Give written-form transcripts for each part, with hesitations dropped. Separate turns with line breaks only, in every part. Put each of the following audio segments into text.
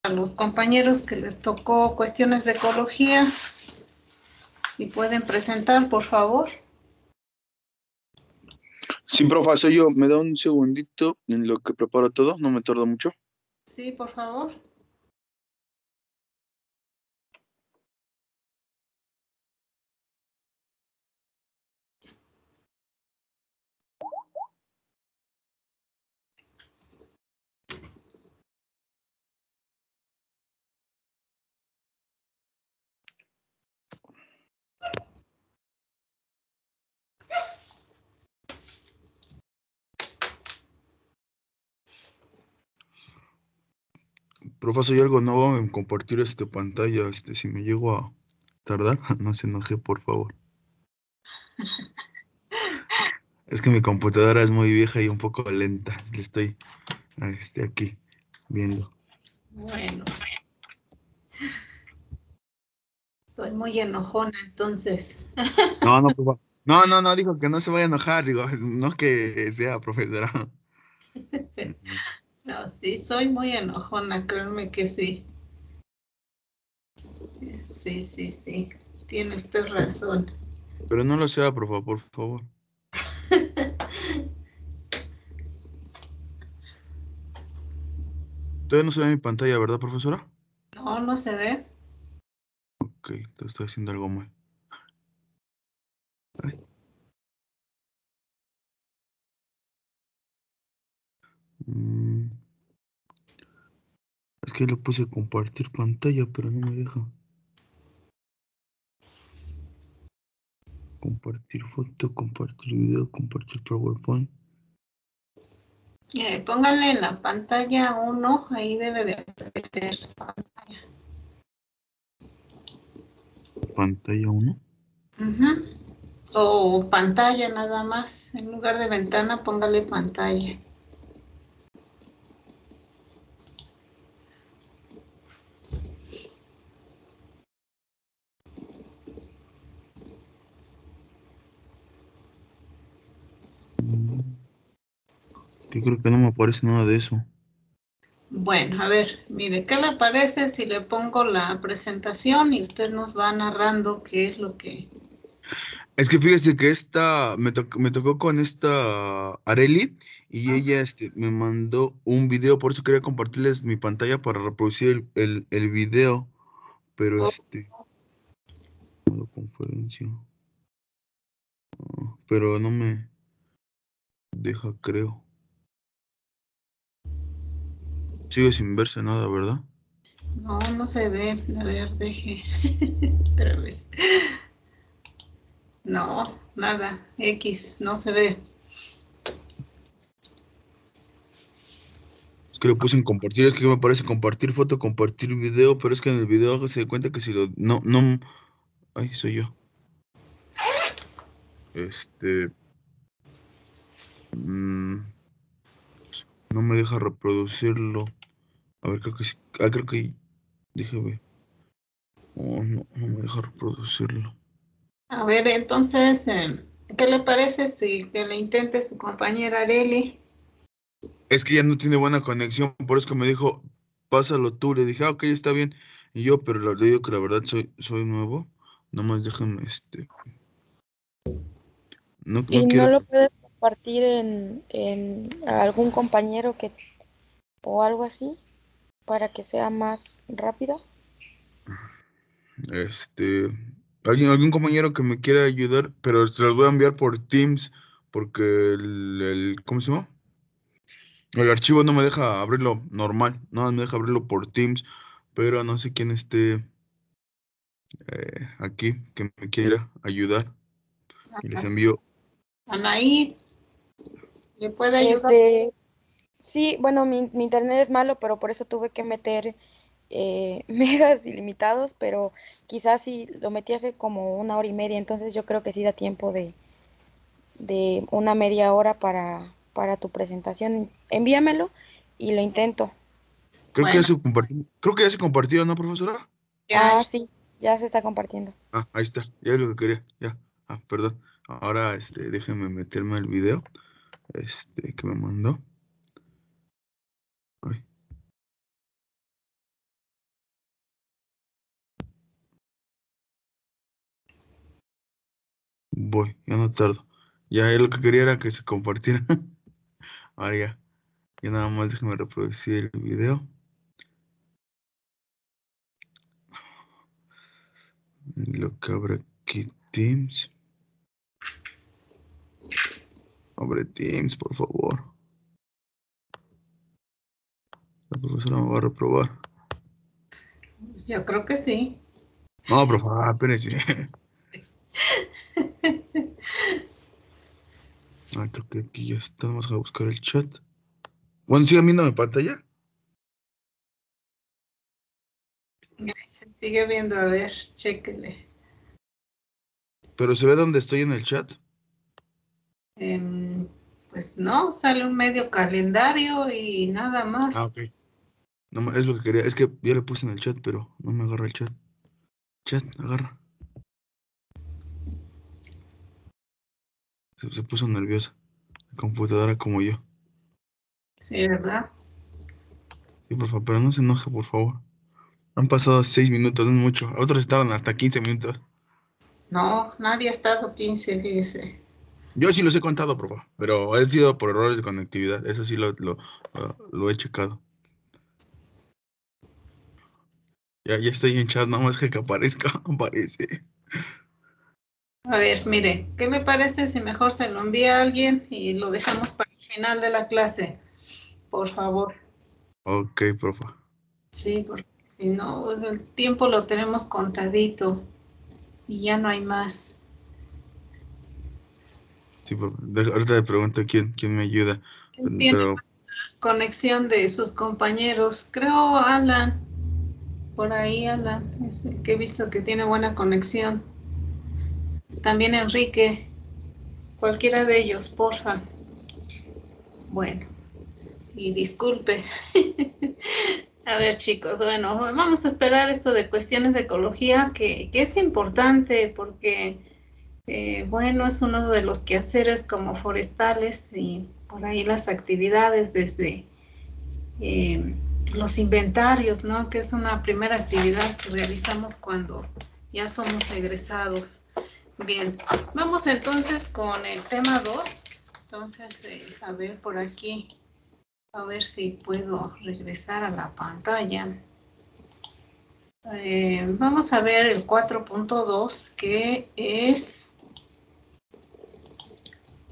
a los compañeros que les tocó cuestiones de ecología. Si pueden presentar, por favor.
Sí, profa, soy yo. Me da un segundito en lo que preparo todo. No me tardo mucho.
Sí, por favor.
Profa, soy algo nuevo en compartir pantalla. Si me llego a tardar, no se enoje, por favor. Es que mi computadora es muy vieja y un poco lenta. Le estoy aquí viendo.
Bueno. Soy muy enojona, entonces.
No, no, profa. No, dijo que no se vaya a enojar. Digo, no es que sea profesora.
No, sí, soy muy enojona, créanme que sí. Sí, sí, sí. Tiene usted razón.
Pero no lo sea, profa, por favor. Todavía no se ve mi pantalla, ¿verdad, profesora?
No, no se ve.
Ok, te estoy haciendo algo mal. Ay. Mm, Es que le puse compartir pantalla, pero no me deja. Compartir foto, compartir video, compartir PowerPoint.
Póngale en la pantalla 1, ahí debe de aparecer.
Pantalla 1.
O pantalla nada más. En lugar de ventana, póngale pantalla.
Yo creo que no me aparece nada de eso.
Bueno, a ver, mire, ¿qué le parece si le pongo la presentación y usted nos va narrando qué es lo que...
Es que fíjese que me tocó con esta Areli y ella me mandó un video, por eso quería compartirles mi pantalla para reproducir el video, pero
Oh,
modo conferencia, pero no me deja, creo. Sigue sin verse nada, ¿verdad?
no, no se ve. A ver, deje. Otra vez. No, nada. X, no se ve.
Es que le puse en compartir, es que me parece compartir foto, compartir video, pero es que en el video se da cuenta que si lo... No, no... Ay, soy yo. Este... mm, no me deja reproducirlo. A ver, creo que sí. Ah, creo que... Déjame. Oh, no, no me deja reproducirlo.
A ver, entonces, ¿qué le parece si que le intente su compañera Areli?
Es que ya no tiene buena conexión, por eso que me dijo, pásalo tú. Le dije, ah, ok, está bien. Y yo, pero le digo que la verdad soy nuevo. Nomás déjame, no
¿Y no
quiero.
lo puedes compartir en algún compañero o algo así para que sea más rápido?
Este, algún compañero que me quiera ayudar, pero se los voy a enviar por Teams, porque ¿cómo se llama? El archivo no me deja abrirlo normal, no me deja abrirlo por Teams, pero no sé quién esté aquí que me quiera ayudar y les envío.
Anaí, ¿le puede ayudar?
Este, sí, bueno, mi internet es malo, pero por eso tuve que meter megas ilimitados, pero quizás si lo metí hace como 1 hora y media, entonces yo creo que sí da tiempo de una media hora para tu presentación. Envíamelo y lo intento.
Bueno,
Creo que ya se compartió, ¿no, profesora?
ya,
Ah, sí, ya se está compartiendo.
Ah, ahí está, ya es lo que quería, ya. Ah, perdón. Ahora, déjeme meterme el video, que me mandó. Ay. Voy, ya no tardo. Ya lo que quería era que se compartiera. Ahora ya. Ya nada más déjenme reproducir el video. Y lo que abre aquí Teams. Abre Teams, por favor. La profesora me va a reprobar.
Pues yo creo que sí.
No, profe, espérese. Creo que aquí ya está. Vamos a buscar el chat. Bueno, sigan viendo mi pantalla.
Ahí se sigue viendo, a ver, chéquele.
Pero se ve dónde estoy en el chat.
Pues no, sale un medio calendario y nada más.
Ok. No, es lo que quería. Es que ya le puse en el chat, pero no me agarra el chat. Chat, agarra. Se puso nerviosa. La computadora como yo.
Sí, ¿verdad?
Sí, por favor, pero no se enoje, por favor. Han pasado 6 minutos, no es mucho. Otros estaban hasta 15 minutos.
No, nadie ha estado 15, fíjese.
Yo sí los he contado, por favor. Pero ha sido por errores de conectividad. Eso sí lo he checado. Ya estoy en chat, nada más que aparezca, aparece.
A ver, mire, ¿qué le parece si mejor se lo envía a alguien y lo dejamos para el final de la clase? Por favor.
Ok, profe.
Sí, porque si no, el tiempo lo tenemos contadito y ya no hay más.
Sí, profe. Ahorita le pregunto quién me ayuda.
¿Quién tiene
Pero,
conexión de sus compañeros? Creo Alan. Por ahí Alan, es el que he visto que tiene buena conexión. También Enrique, cualquiera de ellos, porfa. Bueno, y disculpe. A ver, chicos, bueno, vamos a esperar esto de cuestiones de ecología, que es importante porque, bueno, es uno de los quehaceres como forestales y por ahí las actividades desde los inventarios, ¿no? Que es una primera actividad que realizamos cuando ya somos egresados. Bien, vamos entonces con el tema 2. Entonces, a ver por aquí, a ver si puedo regresar a la pantalla. Vamos a ver el 4.2, que es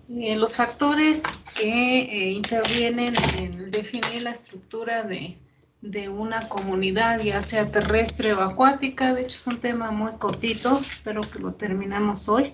los factores que intervienen en definir la estructura de una comunidad, ya sea terrestre o acuática. De hecho, es un tema muy cortito, espero que lo terminemos hoy.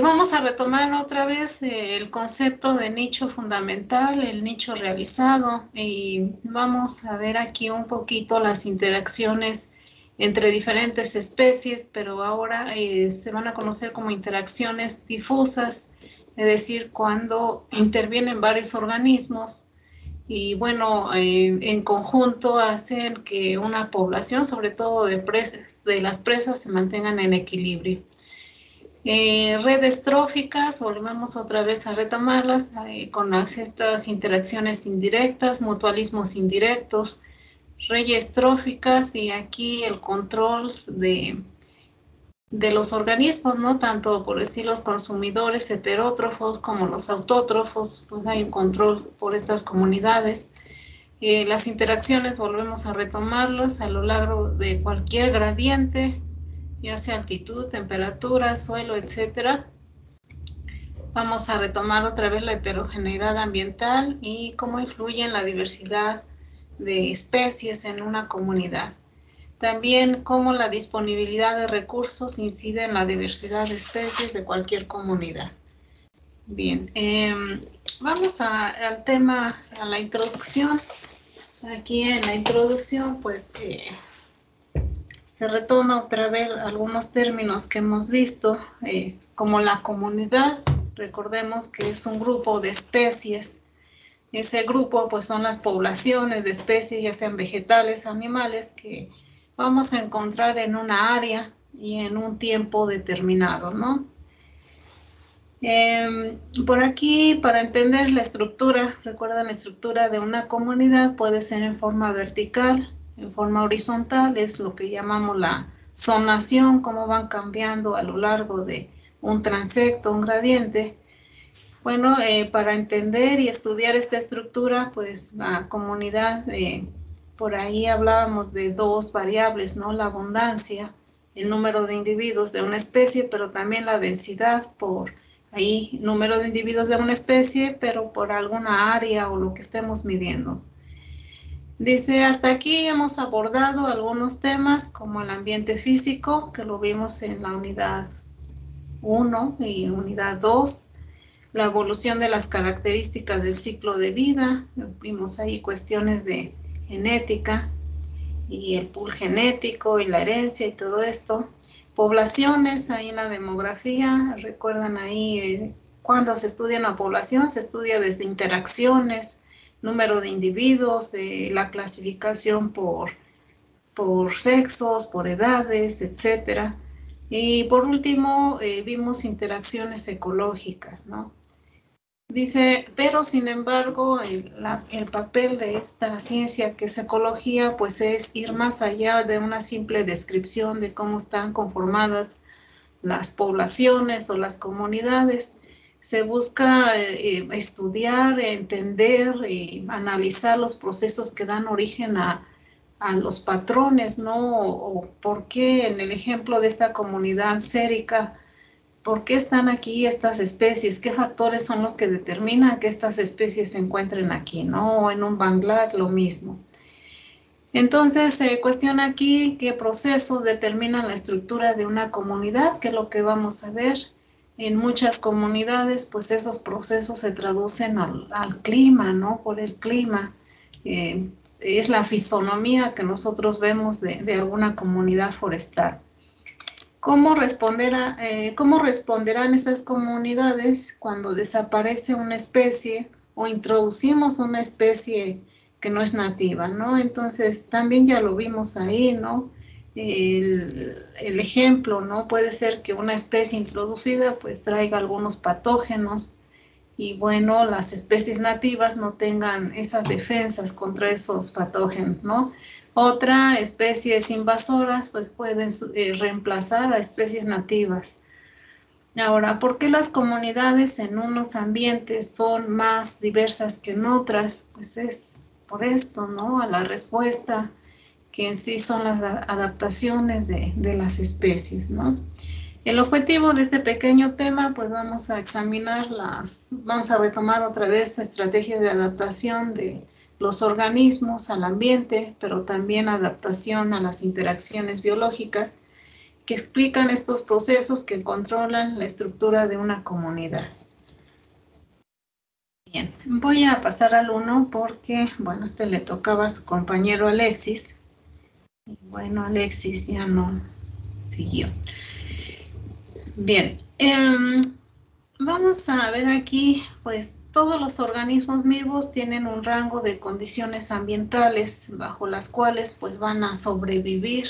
Vamos a retomar otra vez el concepto de nicho fundamental, el nicho realizado, y vamos a ver aquí un poquito las interacciones entre diferentes especies, pero ahora se van a conocer como interacciones difusas, es decir, cuando intervienen varios organismos y bueno, en conjunto hacen que una población, sobre todo de las presas, se mantengan en equilibrio. Redes tróficas, volvemos otra vez a retomarlas con estas interacciones indirectas, mutualismos indirectos, redes tróficas y aquí el control de los organismos, ¿no? Tanto por decir los consumidores heterótrofos como los autótrofos, pues hay un control por estas comunidades. Las interacciones volvemos a retomarlas a lo largo de cualquier gradiente, ya sea altitud, temperatura, suelo, etcétera. Vamos a retomar otra vez la heterogeneidad ambiental y cómo influye en la diversidad de especies en una comunidad. También cómo la disponibilidad de recursos incide en la diversidad de especies de cualquier comunidad. Bien, vamos al tema, a la introducción. Aquí en la introducción, pues, se retoma otra vez algunos términos que hemos visto, como la comunidad. Recordemos que es un grupo de especies. Ese grupo, pues, son las poblaciones de especies, ya sean vegetales, animales, que vamos a encontrar en una área y en un tiempo determinado, ¿no? Por aquí, para entender la estructura, recuerden, la estructura de una comunidad puede ser en forma vertical, en forma horizontal, es lo que llamamos la zonación, cómo van cambiando a lo largo de un transecto, un gradiente. Bueno, para entender y estudiar esta estructura, pues la comunidad, por ahí hablábamos de dos variables, ¿no? La abundancia, el número de individuos de una especie, pero también la densidad por ahí, número de individuos de una especie, pero por alguna área o lo que estemos midiendo. Dice, hasta aquí hemos abordado algunos temas como el ambiente físico, que lo vimos en la unidad 1 y unidad 2, la evolución de las características del ciclo de vida, vimos ahí cuestiones de genética y el pool genético y la herencia y todo esto. Poblaciones, ahí en la demografía, recuerdan ahí cuando se estudia una población, se estudia desde interacciones, número de individuos, la clasificación por sexos, por edades, etcétera. Y por último, vimos interacciones ecológicas, ¿no? Dice, pero sin embargo, el papel de esta ciencia que es ecología, pues es ir más allá de una simple descripción de cómo están conformadas las poblaciones o las comunidades. Se busca estudiar, entender y analizar los procesos que dan origen a los patrones, ¿no? O por qué en el ejemplo de esta comunidad sérica, ¿por qué están aquí estas especies? ¿Qué factores son los que determinan que estas especies se encuentren aquí, ¿no? O en un Bangladesh lo mismo. Entonces se cuestiona aquí qué procesos determinan la estructura de una comunidad, que es lo que vamos a ver. En muchas comunidades, pues esos procesos se traducen al clima, ¿no? Por el clima. Es la fisonomía que nosotros vemos de alguna comunidad forestal. ¿Cómo responderán esas comunidades cuando desaparece una especie o introducimos una especie que no es nativa, ¿no? Entonces, también ya lo vimos ahí, ¿no? El ejemplo, ¿no? Puede ser que una especie introducida pues traiga algunos patógenos y bueno, las especies nativas no tengan esas defensas contra esos patógenos, ¿no? Otra especies invasoras pues pueden reemplazar a especies nativas. Ahora, ¿por qué las comunidades en unos ambientes son más diversas que en otras? Pues es por esto, ¿no? A la respuesta que en sí son las adaptaciones de las especies, ¿no? El objetivo de este pequeño tema, pues vamos a examinar vamos a retomar otra vez estrategias de adaptación de los organismos al ambiente, pero también adaptación a las interacciones biológicas que explican estos procesos que controlan la estructura de una comunidad. Bien, voy a pasar al 1 porque, bueno, este le tocaba a su compañero Alexis. Y bueno, Alexis ya no siguió. Bien, vamos a ver aquí, pues todos los organismos vivos tienen un rango de condiciones ambientales bajo las cuales pues van a sobrevivir,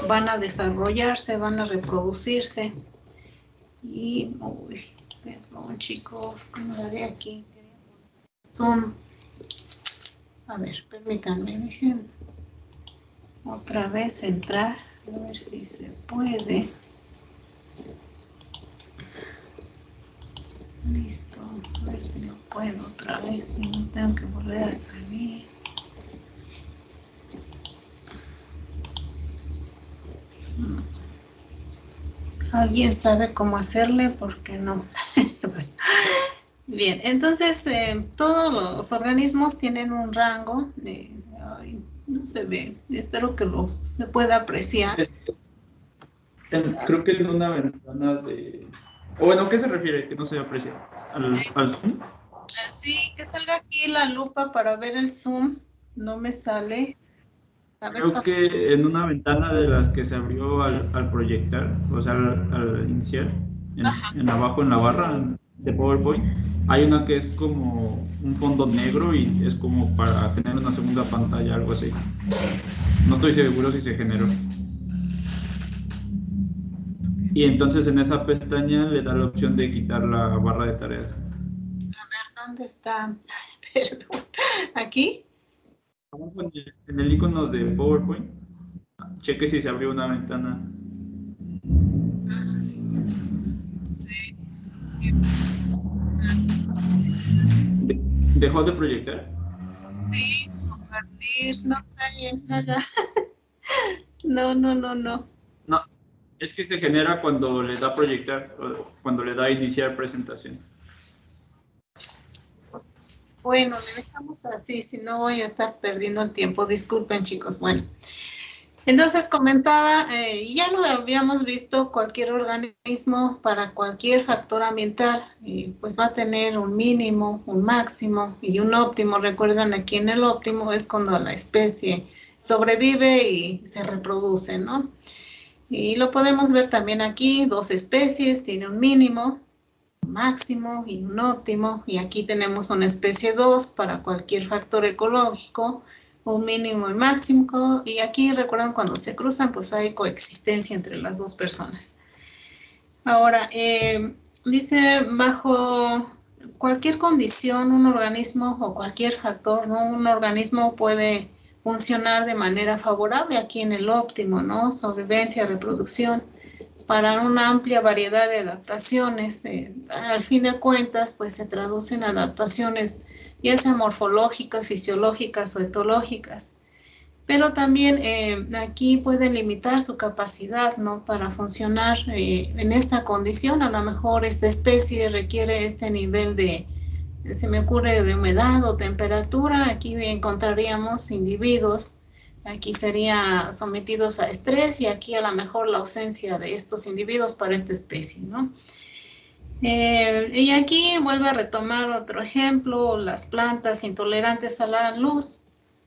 van a desarrollarse, van a reproducirse. Y, uy, perdón chicos, ¿cómo lo haré aquí? Zoom. A ver, permítanme, dejen otra vez entrar, a ver si se puede. Listo, a ver si lo puedo otra vez, si no tengo que volver a salir. ¿Alguien sabe cómo hacerle? Porque no. Bien, entonces todos los organismos tienen un rango de... Ay, no se ve, espero que se pueda apreciar.
Creo que en una ventana de... O bueno, ¿a qué se refiere? Que no se aprecia. ¿Al zoom?
Sí, que salga aquí la lupa para ver el zoom. No me sale.
Creo que en una ventana de las que se abrió al proyectar, o sea, al iniciar, en abajo en la barra de PowerPoint, hay una que es como un fondo negro y es como para tener una segunda pantalla, algo así. No estoy seguro si se generó. Y entonces en esa pestaña le da la opción de quitar la barra de tareas.
A ver, ¿dónde está? Perdón. ¿Aquí?
En el icono de PowerPoint, cheque si se abrió una ventana. ¿Dejó de proyectar?
Sí, compartir, no trae nada. No, no, no, no.
No, es que se genera cuando le da proyectar, o cuando le da iniciar presentación.
Bueno, le dejamos así, si no voy a estar perdiendo el tiempo. Disculpen, chicos. Bueno, entonces comentaba, ya lo habíamos visto, cualquier organismo para cualquier factor ambiental, pues va a tener un mínimo, un máximo y un óptimo. Recuerdan, aquí en el óptimo es cuando la especie sobrevive y se reproduce, ¿no? Y lo podemos ver también aquí, dos especies, tiene un mínimo, un máximo y un óptimo. Y aquí tenemos una especie 2 para cualquier factor ecológico, un mínimo y máximo. Y aquí recuerdan cuando se cruzan, pues hay coexistencia entre las dos personas. Ahora, dice, bajo cualquier condición, un organismo o cualquier factor, ¿no? Un organismo puede funcionar de manera favorable aquí en el óptimo, ¿no? Sobrevivencia, reproducción, para una amplia variedad de adaptaciones. Al fin de cuentas, pues se traducen adaptaciones, ya sea morfológicas, fisiológicas o etológicas. Pero también aquí puede limitar su capacidad, ¿no? Para funcionar en esta condición. A lo mejor esta especie requiere este nivel de, se me ocurre, de humedad o temperatura. Aquí encontraríamos individuos, aquí serían sometidos a estrés y aquí a lo mejor la ausencia de estos individuos para esta especie, ¿no? Y aquí vuelve a retomar otro ejemplo, las plantas intolerantes a la luz.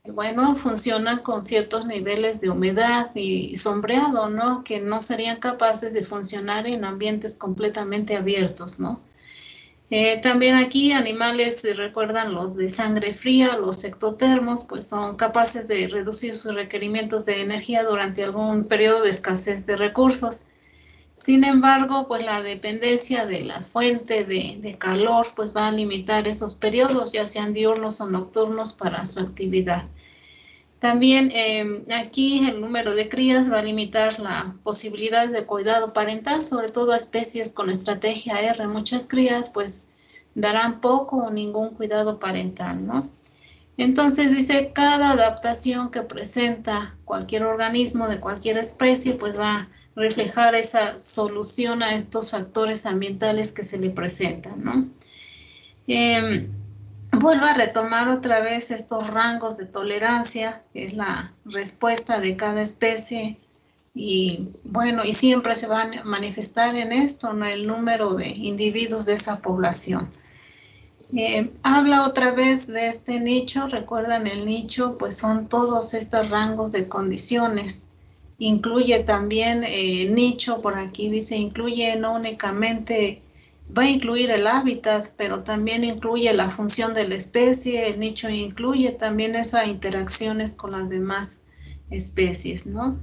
Bueno, funcionan con ciertos niveles de humedad y sombreado, ¿no? Que no serían capaces de funcionar en ambientes completamente abiertos, ¿no? También aquí animales, recuerdan los de sangre fría, los ectotermos, pues son capaces de reducir sus requerimientos de energía durante algún periodo de escasez de recursos. Sin embargo, pues la dependencia de la fuente de calor, pues va a limitar esos periodos, ya sean diurnos o nocturnos, para su actividad. También aquí el número de crías va a limitar la posibilidad de cuidado parental, sobre todo a especies con estrategia R. Muchas crías pues darán poco o ningún cuidado parental, ¿no? Entonces dice, cada adaptación que presenta cualquier organismo de cualquier especie pues va a reflejar esa solución a estos factores ambientales que se le presentan, ¿no? Vuelvo a retomar otra vez estos rangos de tolerancia, que es la respuesta de cada especie, y bueno, y siempre se va a manifestar en esto, ¿no? El número de individuos de esa población. Habla otra vez de este nicho. Recuerdan, el nicho pues son todos estos rangos de condiciones. Incluye también nicho, por aquí dice, incluye no únicamente, va a incluir el hábitat, pero también incluye la función de la especie. El nicho incluye también esas interacciones con las demás especies, ¿no?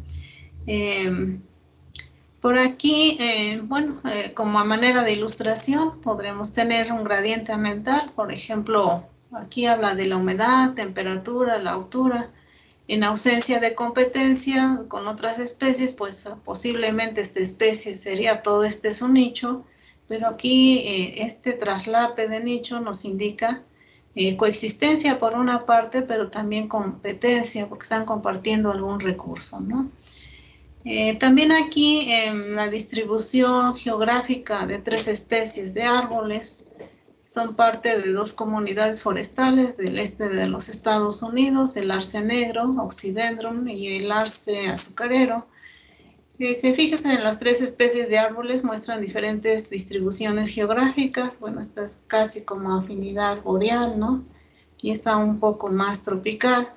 Por aquí, bueno, como a manera de ilustración, podremos tener un gradiente ambiental. Por ejemplo, aquí habla de la humedad, temperatura, la altura. En ausencia de competencia con otras especies, pues posiblemente esta especie sería, todo este es un nicho, pero aquí este traslape de nicho nos indica coexistencia por una parte, pero también competencia, porque están compartiendo algún recurso, ¿no? También aquí en la distribución geográfica de 3 especies de árboles, son parte de 2 comunidades forestales del este de los Estados Unidos, el arce negro, Oxydendron, y el arce azucarero. Fíjense, en las 3 especies de árboles muestran diferentes distribuciones geográficas. Bueno, esta es casi como afinidad boreal, ¿no? Y está un poco más tropical.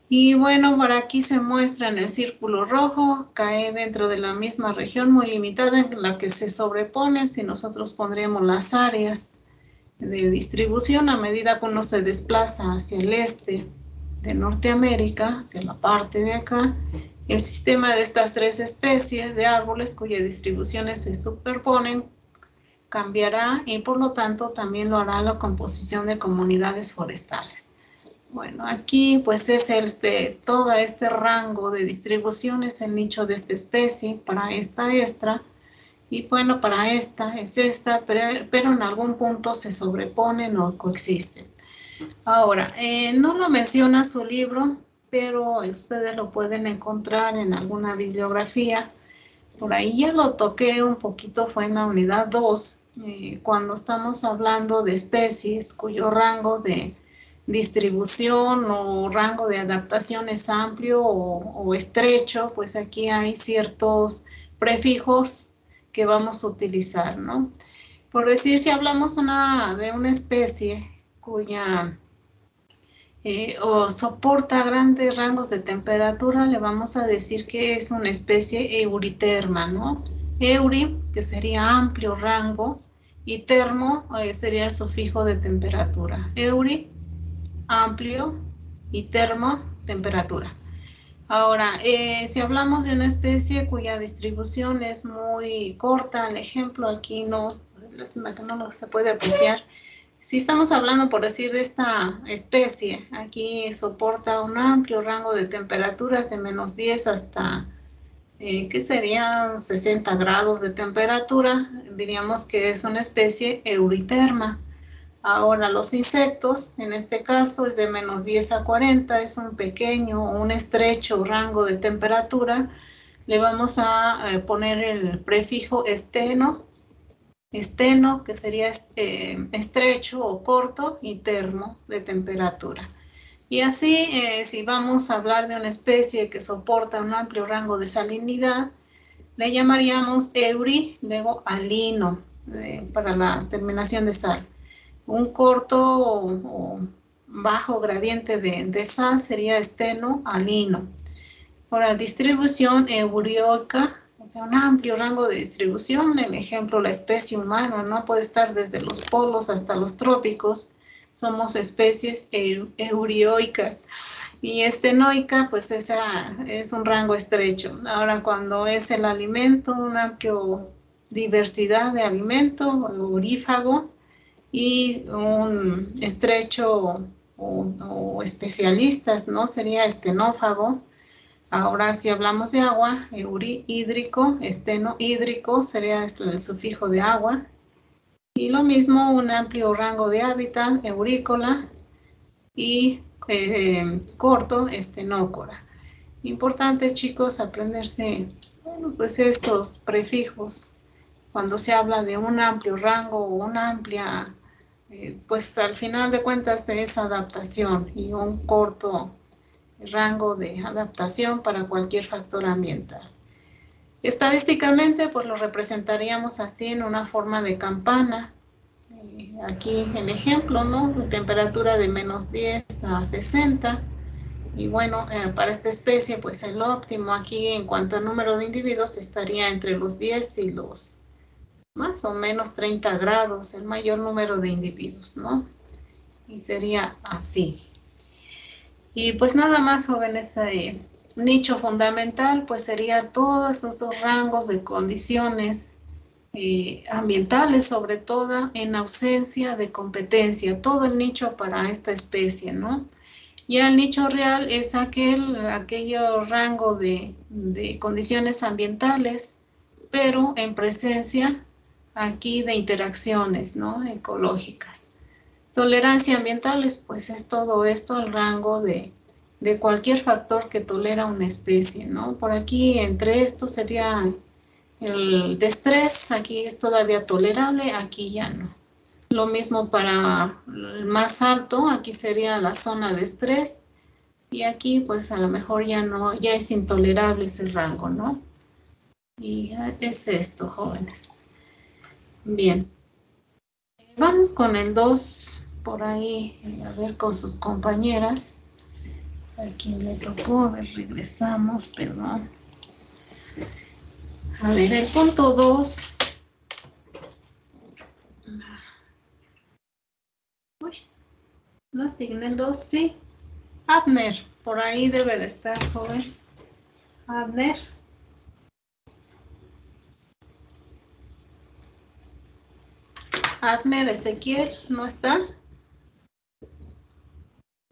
Y bueno, por aquí se muestra en el círculo rojo, cae dentro de la misma región muy limitada en la que se sobreponen. Si nosotros pondríamos las áreas de distribución a medida que uno se desplaza hacia el este de Norteamérica, hacia la parte de acá, el sistema de estas 3 especies de árboles cuyas distribuciones se superponen cambiará, y por lo tanto también lo hará la composición de comunidades forestales. Bueno, aquí pues es todo este rango de distribución, es el nicho de esta especie para esta extra. Y bueno, para esta es esta, pero en algún punto se sobreponen o coexisten. Ahora, no lo menciona su libro, pero ustedes lo pueden encontrar en alguna bibliografía. Por ahí ya lo toqué un poquito, fue en la unidad 2, cuando estamos hablando de especies cuyo rango de distribución o rango de adaptación es amplio o estrecho, pues aquí hay ciertos prefijos que vamos a utilizar, ¿no? Por decir, si hablamos de una especie cuya o soporta grandes rangos de temperatura, le vamos a decir que es una especie euriterma, ¿no? Euri, que sería amplio rango, y termo sería el sufijo de temperatura. Euri, amplio, y termo, temperatura. Ahora, si hablamos de una especie cuya distribución es muy corta, el ejemplo aquí no, lástima que no se puede apreciar. Si estamos hablando, por decir, de esta especie, aquí soporta un amplio rango de temperaturas de menos 10 hasta, ¿qué serían? 60 grados de temperatura. Diríamos que es una especie euriterma. Ahora, los insectos, en este caso, es de menos 10 a 40, es un pequeño, un estrecho rango de temperatura. Le vamos a poner el prefijo esteno, que sería estrecho o corto, y termo, de temperatura. Y así, si vamos a hablar de una especie que soporta un amplio rango de salinidad, le llamaríamos euri, luego alino, para la terminación de sal. Un corto o bajo gradiente de sal sería esteno, alino. Ahora, distribución eurioica, o sea, un amplio rango de distribución. El ejemplo, la especie humana, ¿no? Puede estar desde los polos hasta los trópicos. Somos especies eurioicas. Y estenoica, pues esa es un rango estrecho. Ahora, cuando es el alimento, una amplia diversidad de alimento, eurífago, y un estrecho o especialistas, ¿no? Sería estenófago. Ahora, si hablamos de agua, hídrico, esteno hídrico sería el sufijo de agua. Y lo mismo, un amplio rango de hábitat, eurícola, y corto, estenócora. Importante, chicos, aprenderse, bueno, pues estos prefijos cuando se habla de un amplio rango o una amplia, pues al final de cuentas es adaptación, y un corto rango de adaptación para cualquier factor ambiental. Estadísticamente, pues lo representaríamos así en una forma de campana. Aquí el ejemplo, ¿no? Temperatura de menos 10 a 60. Y bueno, para esta especie, pues el óptimo aquí en cuanto a número de individuos estaría entre los 10 y los más o menos 30 grados, el mayor número de individuos, ¿no? Y sería así. Y pues nada más, jóvenes, nicho fundamental, pues sería todos esos rangos de condiciones ambientales, sobre todo en ausencia de competencia, todo el nicho para esta especie, ¿no? Ya el nicho real es aquello rango de condiciones ambientales, pero en presencia aquí de interacciones, ¿no? Ecológicas. Tolerancia ambientales, pues es todo esto, el rango de cualquier factor que tolera una especie, ¿no? Por aquí, entre estos sería el de estrés, aquí es todavía tolerable, aquí ya no. Lo mismo para el más alto, aquí sería la zona de estrés, y aquí pues a lo mejor ya no, ya es intolerable ese rango, ¿no? Y es esto, jóvenes. Bien. Vamos con el 2, por ahí, a ver con sus compañeras. A quien le tocó, a ver, regresamos, perdón. A ver, el punto 2. Uy, no asigné el 2, sí. Abner, por ahí debe de estar, joven. Abner. Abner Ezequiel, ¿no está?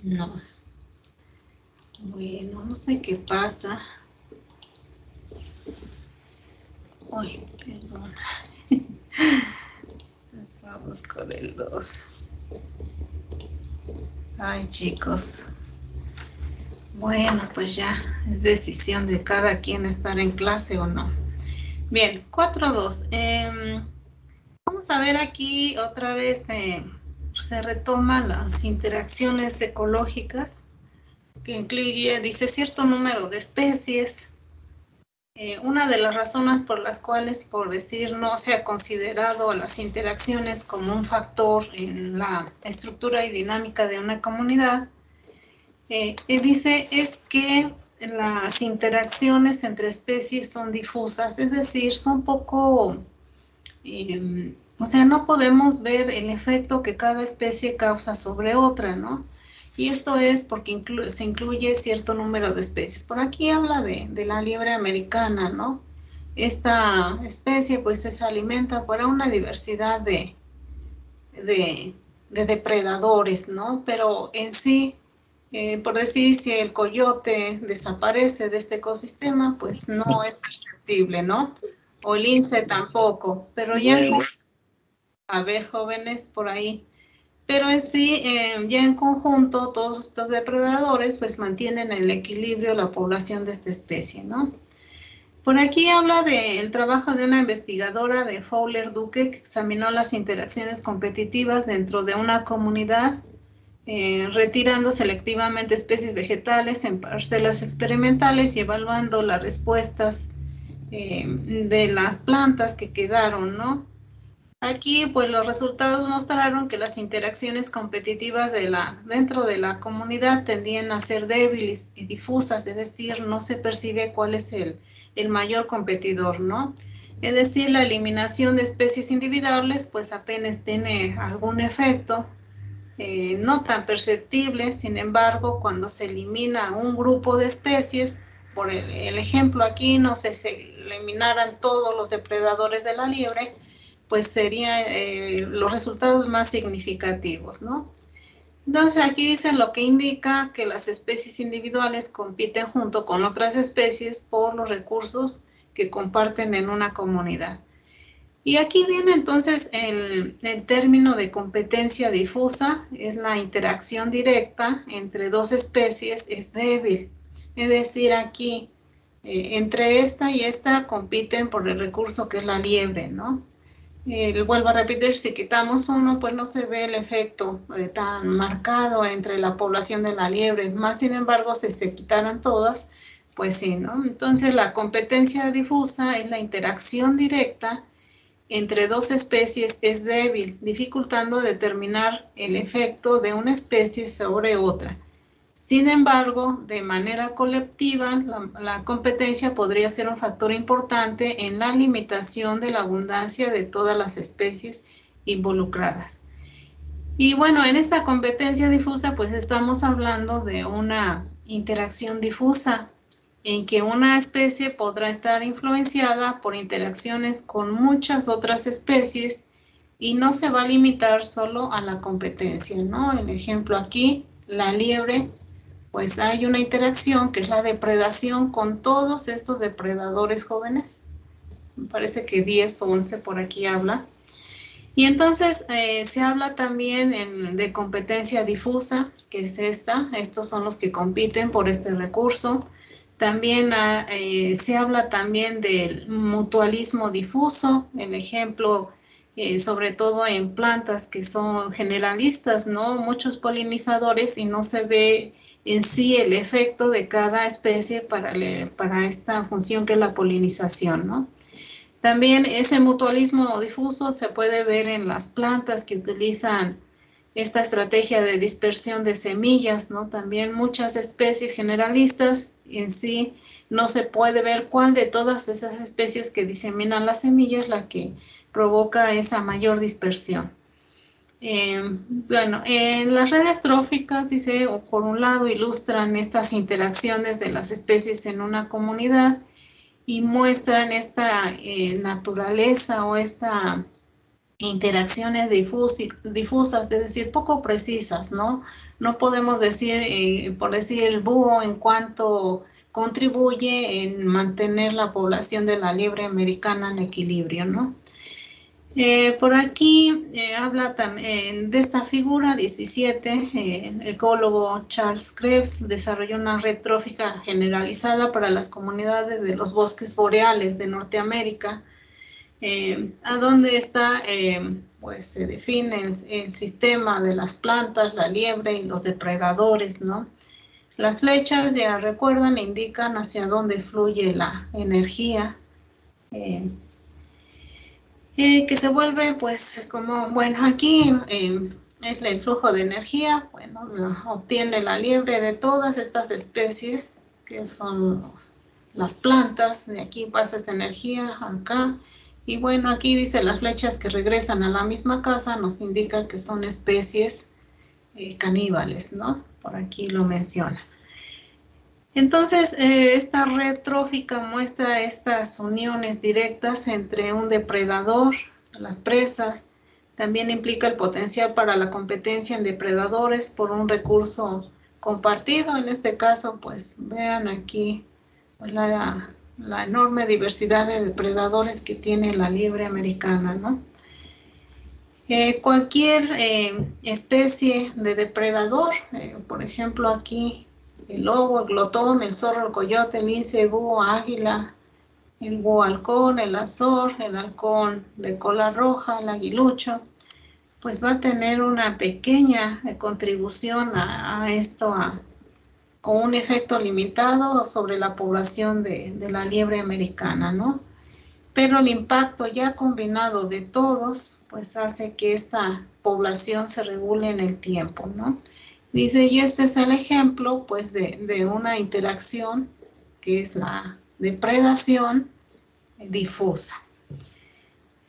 No. Bueno, no sé qué pasa. Uy, perdón. perdón. Vamos con el 2. Ay, chicos. Bueno, pues ya es decisión de cada quien estar en clase o no. Bien, 4.2. Vamos a ver aquí otra vez, se retoman las interacciones ecológicas, que incluye, dice, cierto número de especies. Una de las razones por las cuales, por decir, no se ha considerado las interacciones como un factor en la estructura y dinámica de una comunidad, dice, es que las interacciones entre especies son difusas, es decir, son poco, o sea, no podemos ver el efecto que cada especie causa sobre otra, ¿no? Y esto es porque se incluye cierto número de especies. Por aquí habla de la liebre americana, ¿no? Esta especie pues se alimenta para una diversidad de depredadores, ¿no? Pero en sí, por decir, si el coyote desaparece de este ecosistema, pues no es perceptible, ¿no? O el lince tampoco, pero ya no, a ver, jóvenes por ahí. Pero en sí, ya en conjunto, todos estos depredadores pues mantienen el equilibrio, la población de esta especie, ¿no? Por aquí habla del trabajo de una investigadora de Fowler Duque que examinó las interacciones competitivas dentro de una comunidad, retirando selectivamente especies vegetales en parcelas experimentales y evaluando las respuestas de las plantas que quedaron, ¿no? Aquí, pues, los resultados mostraron que las interacciones competitivas dentro de la comunidad tendían a ser débiles y difusas, es decir, no se percibe cuál es el mayor competidor, ¿no? Es decir, la eliminación de especies individuales, pues, apenas tiene algún efecto, no tan perceptible. Sin embargo, cuando se elimina un grupo de especies, por el ejemplo aquí, no sé, se eliminaran todos los depredadores de la liebre, pues serían los resultados más significativos, ¿no? Entonces aquí dicen lo que indica que las especies individuales compiten junto con otras especies por los recursos que comparten en una comunidad. Y aquí viene entonces el término de competencia difusa, es la interacción directa entre dos especies, es débil. Es decir, aquí entre esta y esta compiten por el recurso que es la liebre, ¿no? Vuelvo a repetir, si quitamos uno, pues no se ve el efecto tan marcado entre la población de la liebre. Más sin embargo, si se quitaran todas, pues sí, ¿no? Entonces, la competencia difusa es la interacción directa entre dos especies es débil, dificultando determinar el efecto de una especie sobre otra. Sin embargo, de manera colectiva, la competencia podría ser un factor importante en la limitación de la abundancia de todas las especies involucradas. Y bueno, en esta competencia difusa, pues estamos hablando de una interacción difusa, en que una especie podrá estar influenciada por interacciones con muchas otras especies y no se va a limitar solo a la competencia, ¿no? El ejemplo aquí, la liebre, pues hay una interacción que es la depredación con todos estos depredadores jóvenes. Me parece que 10 o 11 por aquí habla. Y entonces se habla también de competencia difusa, que es esta. Estos son los que compiten por este recurso. También se habla también del mutualismo difuso, el ejemplo, sobre todo en plantas que son generalistas, ¿no? Muchos polinizadores y no se ve en sí el efecto de cada especie para esta función que es la polinización, ¿no? También ese mutualismo difuso se puede ver en las plantas que utilizan esta estrategia de dispersión de semillas, ¿no? También muchas especies generalistas en sí no se puede ver cuál de todas esas especies que diseminan las semillas es la que provoca esa mayor dispersión. Bueno, en las redes tróficas, dice, o por un lado ilustran estas interacciones de las especies en una comunidad y muestran esta naturaleza o esta interacciones difusas, es decir, poco precisas, ¿no? No podemos decir, por decir el búho en cuánto contribuye en mantener la población de la liebre americana en equilibrio, ¿no? Por aquí habla también de esta figura 17, el ecólogo Charles Krebs desarrolló una red trófica generalizada para las comunidades de los bosques boreales de Norteamérica, a donde está, pues se define el sistema de las plantas, la liebre y los depredadores, ¿no? Las flechas, ya recuerdan, indican hacia dónde fluye la energía, que se vuelve, pues, como, bueno, aquí es el flujo de energía, bueno, obtiene la liebre de todas estas especies, que son las plantas, de aquí pasa esa energía acá, y bueno, aquí dice las flechas que regresan a la misma casa, nos indica que son especies caníbales, ¿no? Por aquí lo menciona. Entonces, esta red trófica muestra estas uniones directas entre un depredador, las presas, también implica el potencial para la competencia en depredadores por un recurso compartido. En este caso, pues vean aquí la enorme diversidad de depredadores que tiene la liebre americana, ¿no? Cualquier especie de depredador, por ejemplo aquí el lobo, el glotón, el zorro, el coyote, el lince, el búho, águila, el búho halcón, el azor, el halcón de cola roja, el aguilucho, pues va a tener una pequeña contribución a esto, o un efecto limitado sobre la población de la liebre americana, ¿no? Pero el impacto ya combinado de todos, pues hace que esta población se regule en el tiempo, ¿no? Dice, y este es el ejemplo, pues, de una interacción que es la depredación difusa.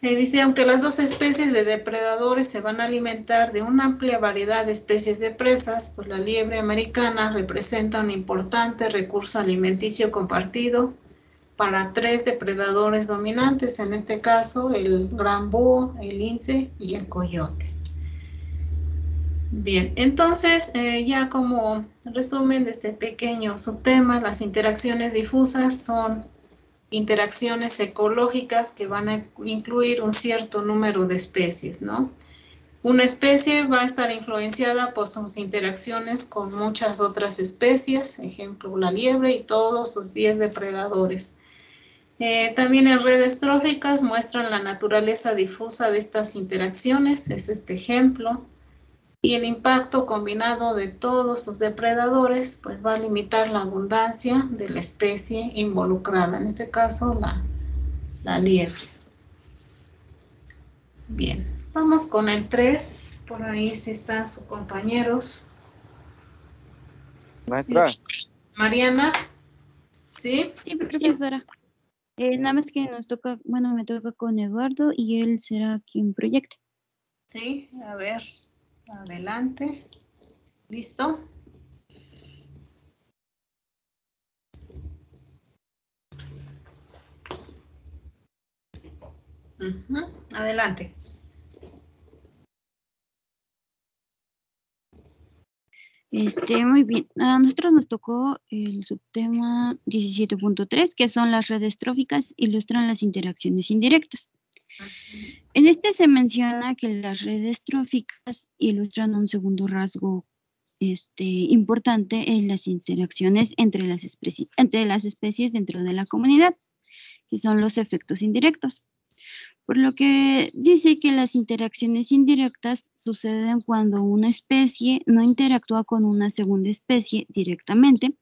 Dice, aunque las dos especies de depredadores se van a alimentar de una amplia variedad de especies de presas, pues la liebre americana representa un importante recurso alimenticio compartido para 3 depredadores dominantes, en este caso el gran búho, el lince y el coyote. Bien, entonces ya como resumen de este pequeño subtema, las interacciones difusas son interacciones ecológicas que van a incluir un cierto número de especies, ¿no? Una especie va a estar influenciada por sus interacciones con muchas otras especies, ejemplo la liebre y todos sus 10 depredadores. También en redes tróficas muestran la naturaleza difusa de estas interacciones, es este ejemplo, y el impacto combinado de todos sus depredadores pues va a limitar la abundancia de la especie involucrada, en este caso la liebre. Bien, vamos con el 3, por ahí sí están sus compañeros.
Maestra.
Mariana, ¿sí?
Sí, profesora. Nada más que nos toca, bueno, me toca con Eduardo y él será quien proyecte.
Sí, a ver, adelante. ¿Listo? Adelante.
Muy bien. A nosotros nos tocó el subtema 17.3, que son las redes tróficas, ilustran las interacciones indirectas. En este se menciona que las redes tróficas ilustran un segundo rasgo importante en las interacciones entre las especies dentro de la comunidad, que son los efectos indirectos. Por lo que dice que las interacciones indirectas suceden cuando una especie no interactúa con una segunda especie directamente,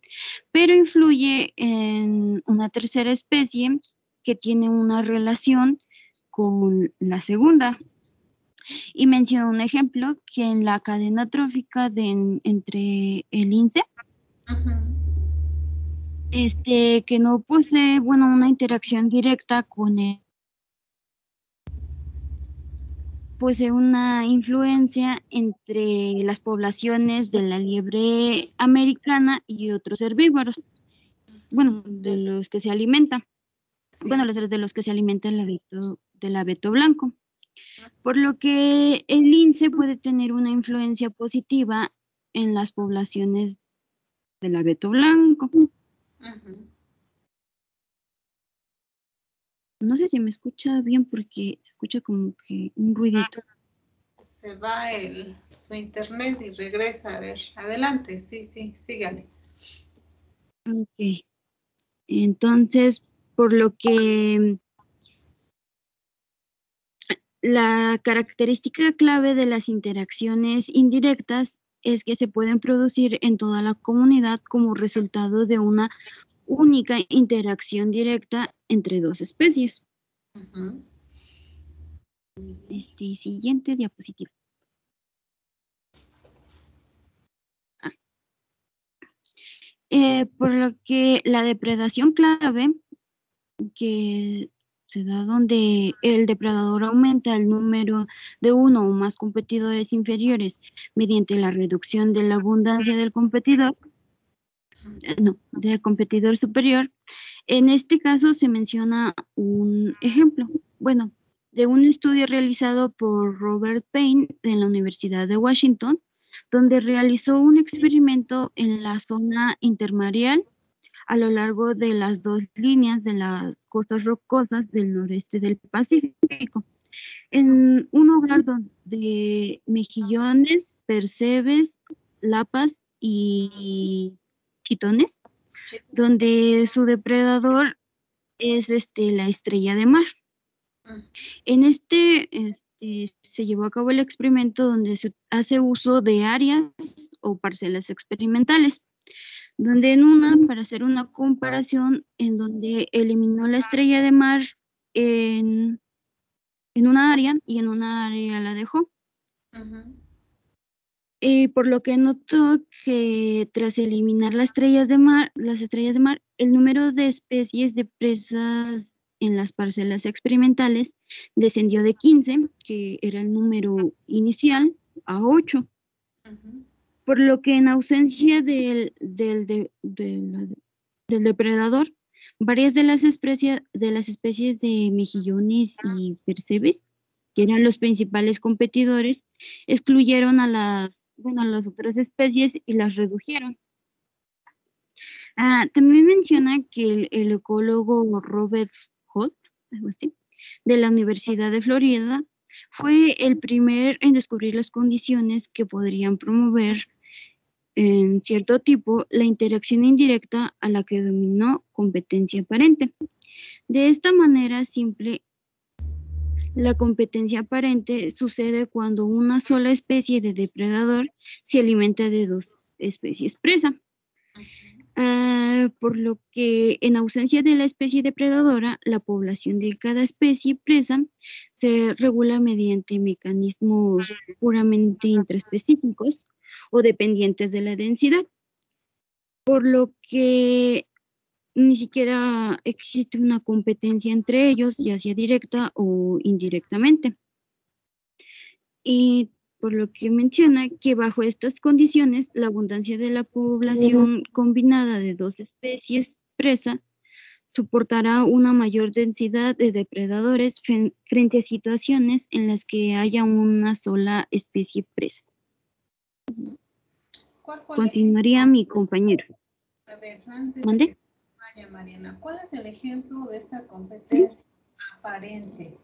pero influye en una tercera especie que tiene una relación con la segunda. Y menciono un ejemplo que en la cadena trófica entre el lince, que no posee, una interacción directa con el, posee una influencia entre las poblaciones de la liebre americana y otros herbívoros, de los que se alimenta,
Sí.
de los que se alimenta del abeto blanco. Por lo que el lince puede tener una influencia positiva en las poblaciones del abeto blanco.
Ujú.
No sé si me escucha bien porque se escucha como que un ruidito.
Se va su internet y regresa. A ver, adelante, sí, sígale.
Ok. Entonces, por lo que la característica clave de las interacciones indirectas es que se pueden producir en toda la comunidad como resultado de una única interacción directa entre dos especies.
Ujú.
Siguiente diapositiva. Por lo que la depredación clave que se da donde el depredador aumenta el número de uno o más competidores inferiores mediante la reducción de la abundancia del competidor, del competidor superior. En este caso se menciona un ejemplo, bueno, de un estudio realizado por Robert Payne en la Universidad de Washington, donde realizó un experimento en la zona intermareal a lo largo de las dos líneas de las costas rocosas del noreste del Pacífico, en un hogar donde mejillones, percebes, lapas y chitones, donde su depredador es la estrella de mar. En se llevó a cabo el experimento donde se hace uso de áreas o parcelas experimentales, donde en una, para hacer una comparación, en donde eliminó la estrella de mar en, en una área y en una área la dejó.
Ujú.
Por lo que notó que tras eliminar las estrellas de mar, el número de especies de presas en las parcelas experimentales descendió de 15, que era el número inicial, a 8.
Ujú.
Por lo que en ausencia del depredador, varias de las especies de mejillones y percebes, que eran los principales competidores, excluyeron a las otras especies y las redujeron. También menciona que el ecólogo Robert Holt, algo así, de la Universidad de Florida, fue el primer en descubrir las condiciones que podrían promover en cierto tipo la interacción indirecta a la que dominó competencia aparente. De esta manera simple, la competencia aparente sucede cuando una sola especie de depredador se alimenta de dos especies presa. Por lo que en ausencia de la especie depredadora, la población de cada especie presa se regula mediante mecanismos puramente intraespecíficos o dependientes de la densidad, por lo que ni siquiera existe una competencia entre ellos, ya sea directa o indirectamente. Y por lo que menciona que bajo estas condiciones, la abundancia de la población combinada de dos especies presa soportará una mayor densidad de depredadores frente a situaciones en las que haya una sola especie presa.
¿Cuál fue el
Continuaría
ejemplo?
mi compañero.
A ver, antes de
¿Mande?
que se vaya Mariana, ¿cuál es el ejemplo de esta competencia aparente?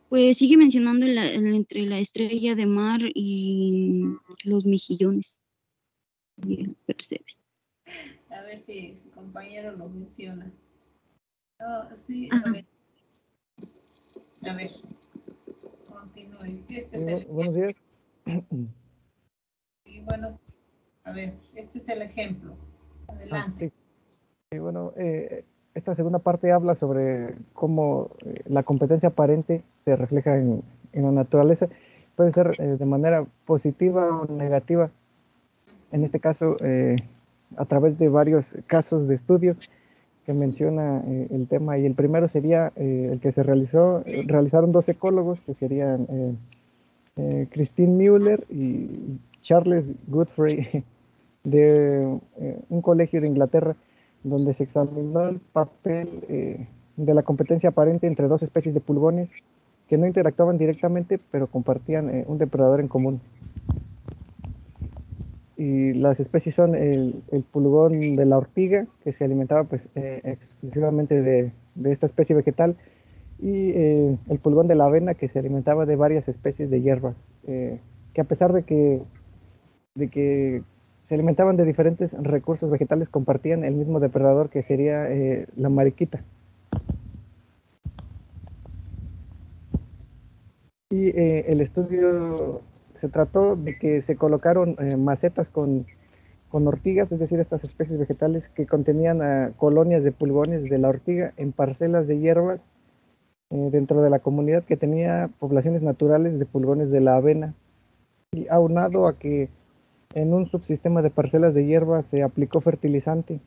Pues sigue mencionando entre la estrella de mar y los mejillones y el percebes.
A ver si su compañero lo menciona. No, sí,
Ajá.
a ver, continúe. Este es el
Buenos días.
y bueno, a ver, este es el ejemplo. Adelante.
Sí. Y bueno, esta segunda parte habla sobre cómo la competencia aparente se refleja en la naturaleza. Puede ser de manera positiva o negativa. En este caso, a través de varios casos de estudio que menciona el tema. Y el primero sería el que se realizaron dos ecólogos, que serían Christine Müller y Charles Godfrey, de un colegio de Inglaterra, donde se examinó el papel de la competencia aparente entre dos especies de pulgones que no interactuaban directamente, pero compartían un depredador en común. y las especies son el pulgón de la ortiga, que se alimentaba pues, exclusivamente de esta especie vegetal, y el pulgón de la avena, que se alimentaba de varias especies de hierbas, que a pesar de que se alimentaban de diferentes recursos vegetales, compartían el mismo depredador, que sería la mariquita. Y el estudio se trató de que se colocaron macetas con ortigas, es decir, estas especies vegetales que contenían colonias de pulgones de la ortiga en parcelas de hierbas dentro de la comunidad que tenía poblaciones naturales de pulgones de la avena. Y aunado a que en un subsistema de parcelas de hierba se aplicó fertilizante,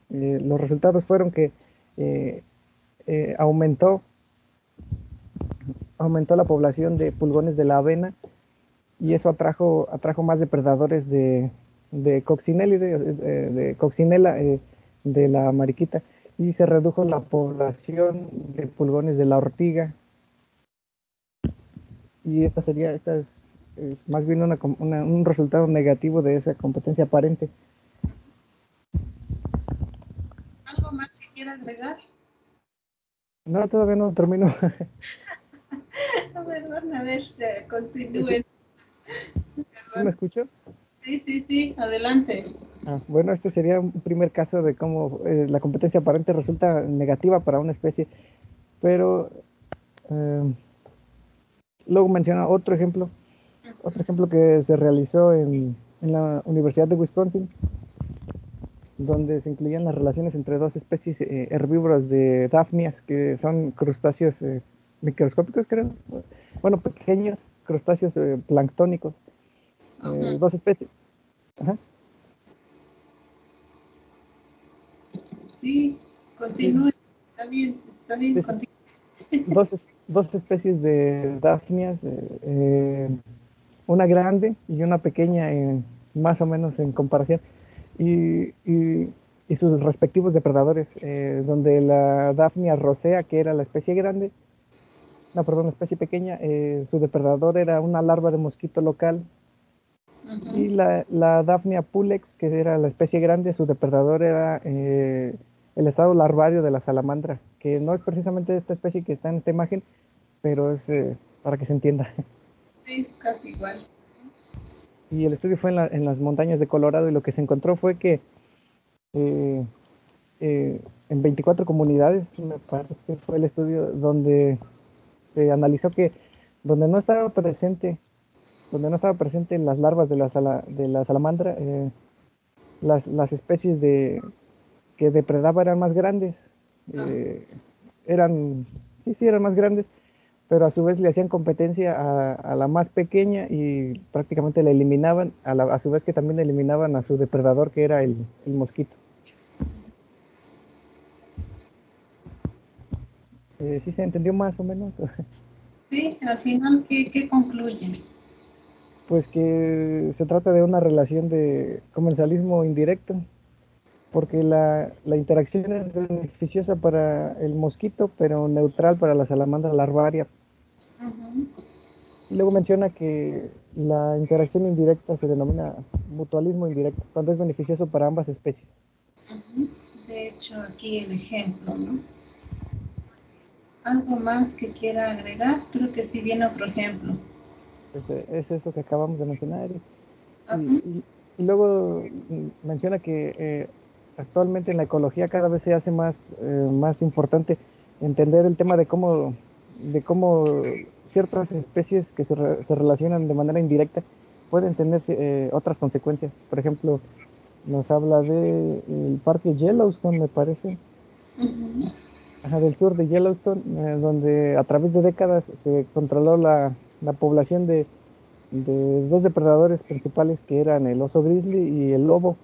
los resultados fueron que eh, aumentó la población de pulgones de la avena, y eso atrajo más depredadores de coccinela, de la mariquita, y se redujo la población de pulgones de la ortiga. Y esta es más bien un resultado negativo de esa competencia aparente.
¿Algo más que quiera agregar?
No, todavía no termino.
Perdón, a ver, continúen.
¿Sí me escucho?
Sí, adelante.
Bueno, este sería un primer caso de cómo la competencia aparente resulta negativa para una especie, pero luego menciona otro ejemplo que se realizó en la Universidad de Wisconsin, donde se incluían las relaciones entre dos especies herbívoras de dafnias, que son crustáceos microscópicos, creo. Bueno, pequeños crustáceos planctónicos. Dos especies. Ajá.
Sí, continúe. Está bien, continúe.
Dos especies de dafnias, una grande y una pequeña, más o menos en comparación, y sus respectivos depredadores, donde la Daphnia rosea, que era la especie grande, no, perdón, la especie pequeña, su depredador era una larva de mosquito local, y la Daphnia pulex, que era la especie grande, su depredador era el estado larvario de la salamandra, que no es precisamente esta especie que está en esta imagen, pero es para que se entienda.
Sí, es casi igual.
Y el estudio fue en las montañas de Colorado, y lo que se encontró fue que en 24 comunidades, me parece, fue el estudio donde se analizó que donde no estaba presente las larvas de la salamandra, las especies que depredaba eran más grandes, eran más grandes, pero a su vez le hacían competencia a la más pequeña, y prácticamente la eliminaban, a su vez que también eliminaban a su depredador, que era el mosquito. ¿Sí se entendió más o menos?
Sí, al final, ¿qué concluyen?
Pues que se trata de una relación de comensalismo indirecto, porque la interacción es beneficiosa para el mosquito, pero neutral para la salamandra larvaria. Y luego menciona que la interacción indirecta se denomina mutualismo indirecto, cuando es beneficioso para ambas especies.
De hecho, aquí el ejemplo, ¿no? ¿Algo más que quiera agregar? Creo que sí viene otro ejemplo.
Es eso que acabamos de mencionar. Y luego menciona que actualmente en la ecología cada vez se hace más importante entender el tema de cómo ciertas especies que se relacionan de manera indirecta pueden tener otras consecuencias. Por ejemplo, nos habla del parque Yellowstone, me parece, del sur de Yellowstone, donde a través de décadas se controló la población de dos depredadores principales, que eran el oso grizzly y el lobo.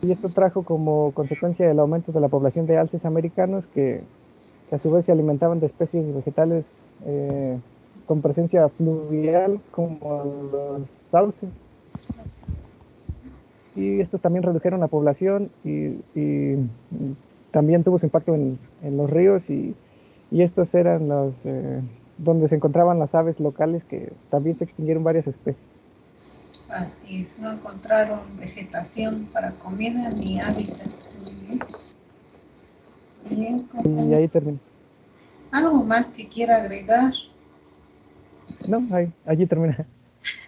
Y esto trajo como consecuencia el aumento de la población de alces americanos, que a su vez se alimentaban de especies vegetales con presencia fluvial, como los sauces. Y estos también redujeron la población, y también tuvo su impacto en los ríos, y estos eran donde se encontraban las aves locales, que también se extinguieron varias especies.
Así es, no encontraron vegetación para comida ni hábitat. Bien,
Y
compañero.
ahí termina.
¿Algo más que quiera agregar?
No, allí termina.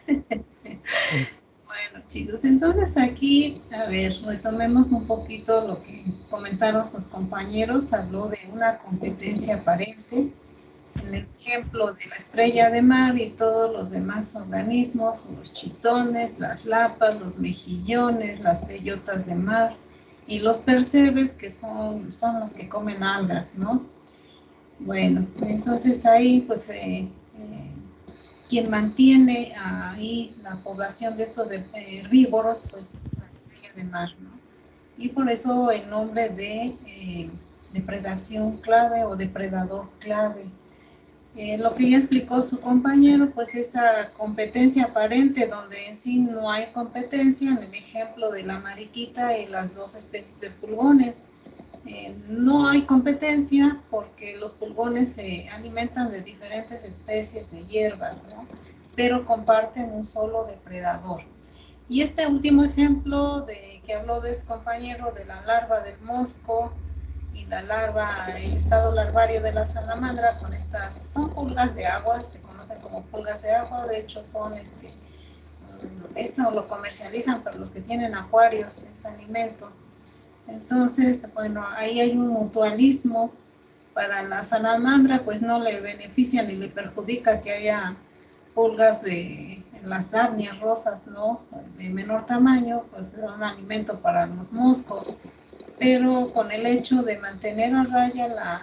Bueno, chicos, entonces aquí, a ver, retomemos un poquito lo que comentaron sus compañeros. Habló de una competencia aparente. En el ejemplo de la estrella de mar y todos los demás organismos, los chitones, las lapas, los mejillones, las bellotas de mar y los percebes, que son los que comen algas, ¿no? Bueno, entonces ahí pues quien mantiene ahí la población de estos herbívoros pues es la estrella de mar, ¿no? Y por eso el nombre de depredación clave o depredador clave. Lo que ya explicó su compañero, pues esa competencia aparente donde en sí no hay competencia, en el ejemplo de la mariquita y las dos especies de pulgones. No hay competencia porque los pulgones se alimentan de diferentes especies de hierbas, ¿no? Pero comparten un solo depredador. Y este último ejemplo de que habló de su compañero de la larva del mosco y la larva, el estado larvario de la salamandra, con estas, son pulgas de agua, se conocen como pulgas de agua, de hecho son, esto lo comercializan para los que tienen acuarios, es alimento. Entonces, bueno, ahí hay un mutualismo. Para la salamandra, pues no le beneficia ni le perjudica que haya pulgas de las dafnias rosas, ¿no? De menor tamaño, pues es un alimento para los moscos. Pero con el hecho de mantener a raya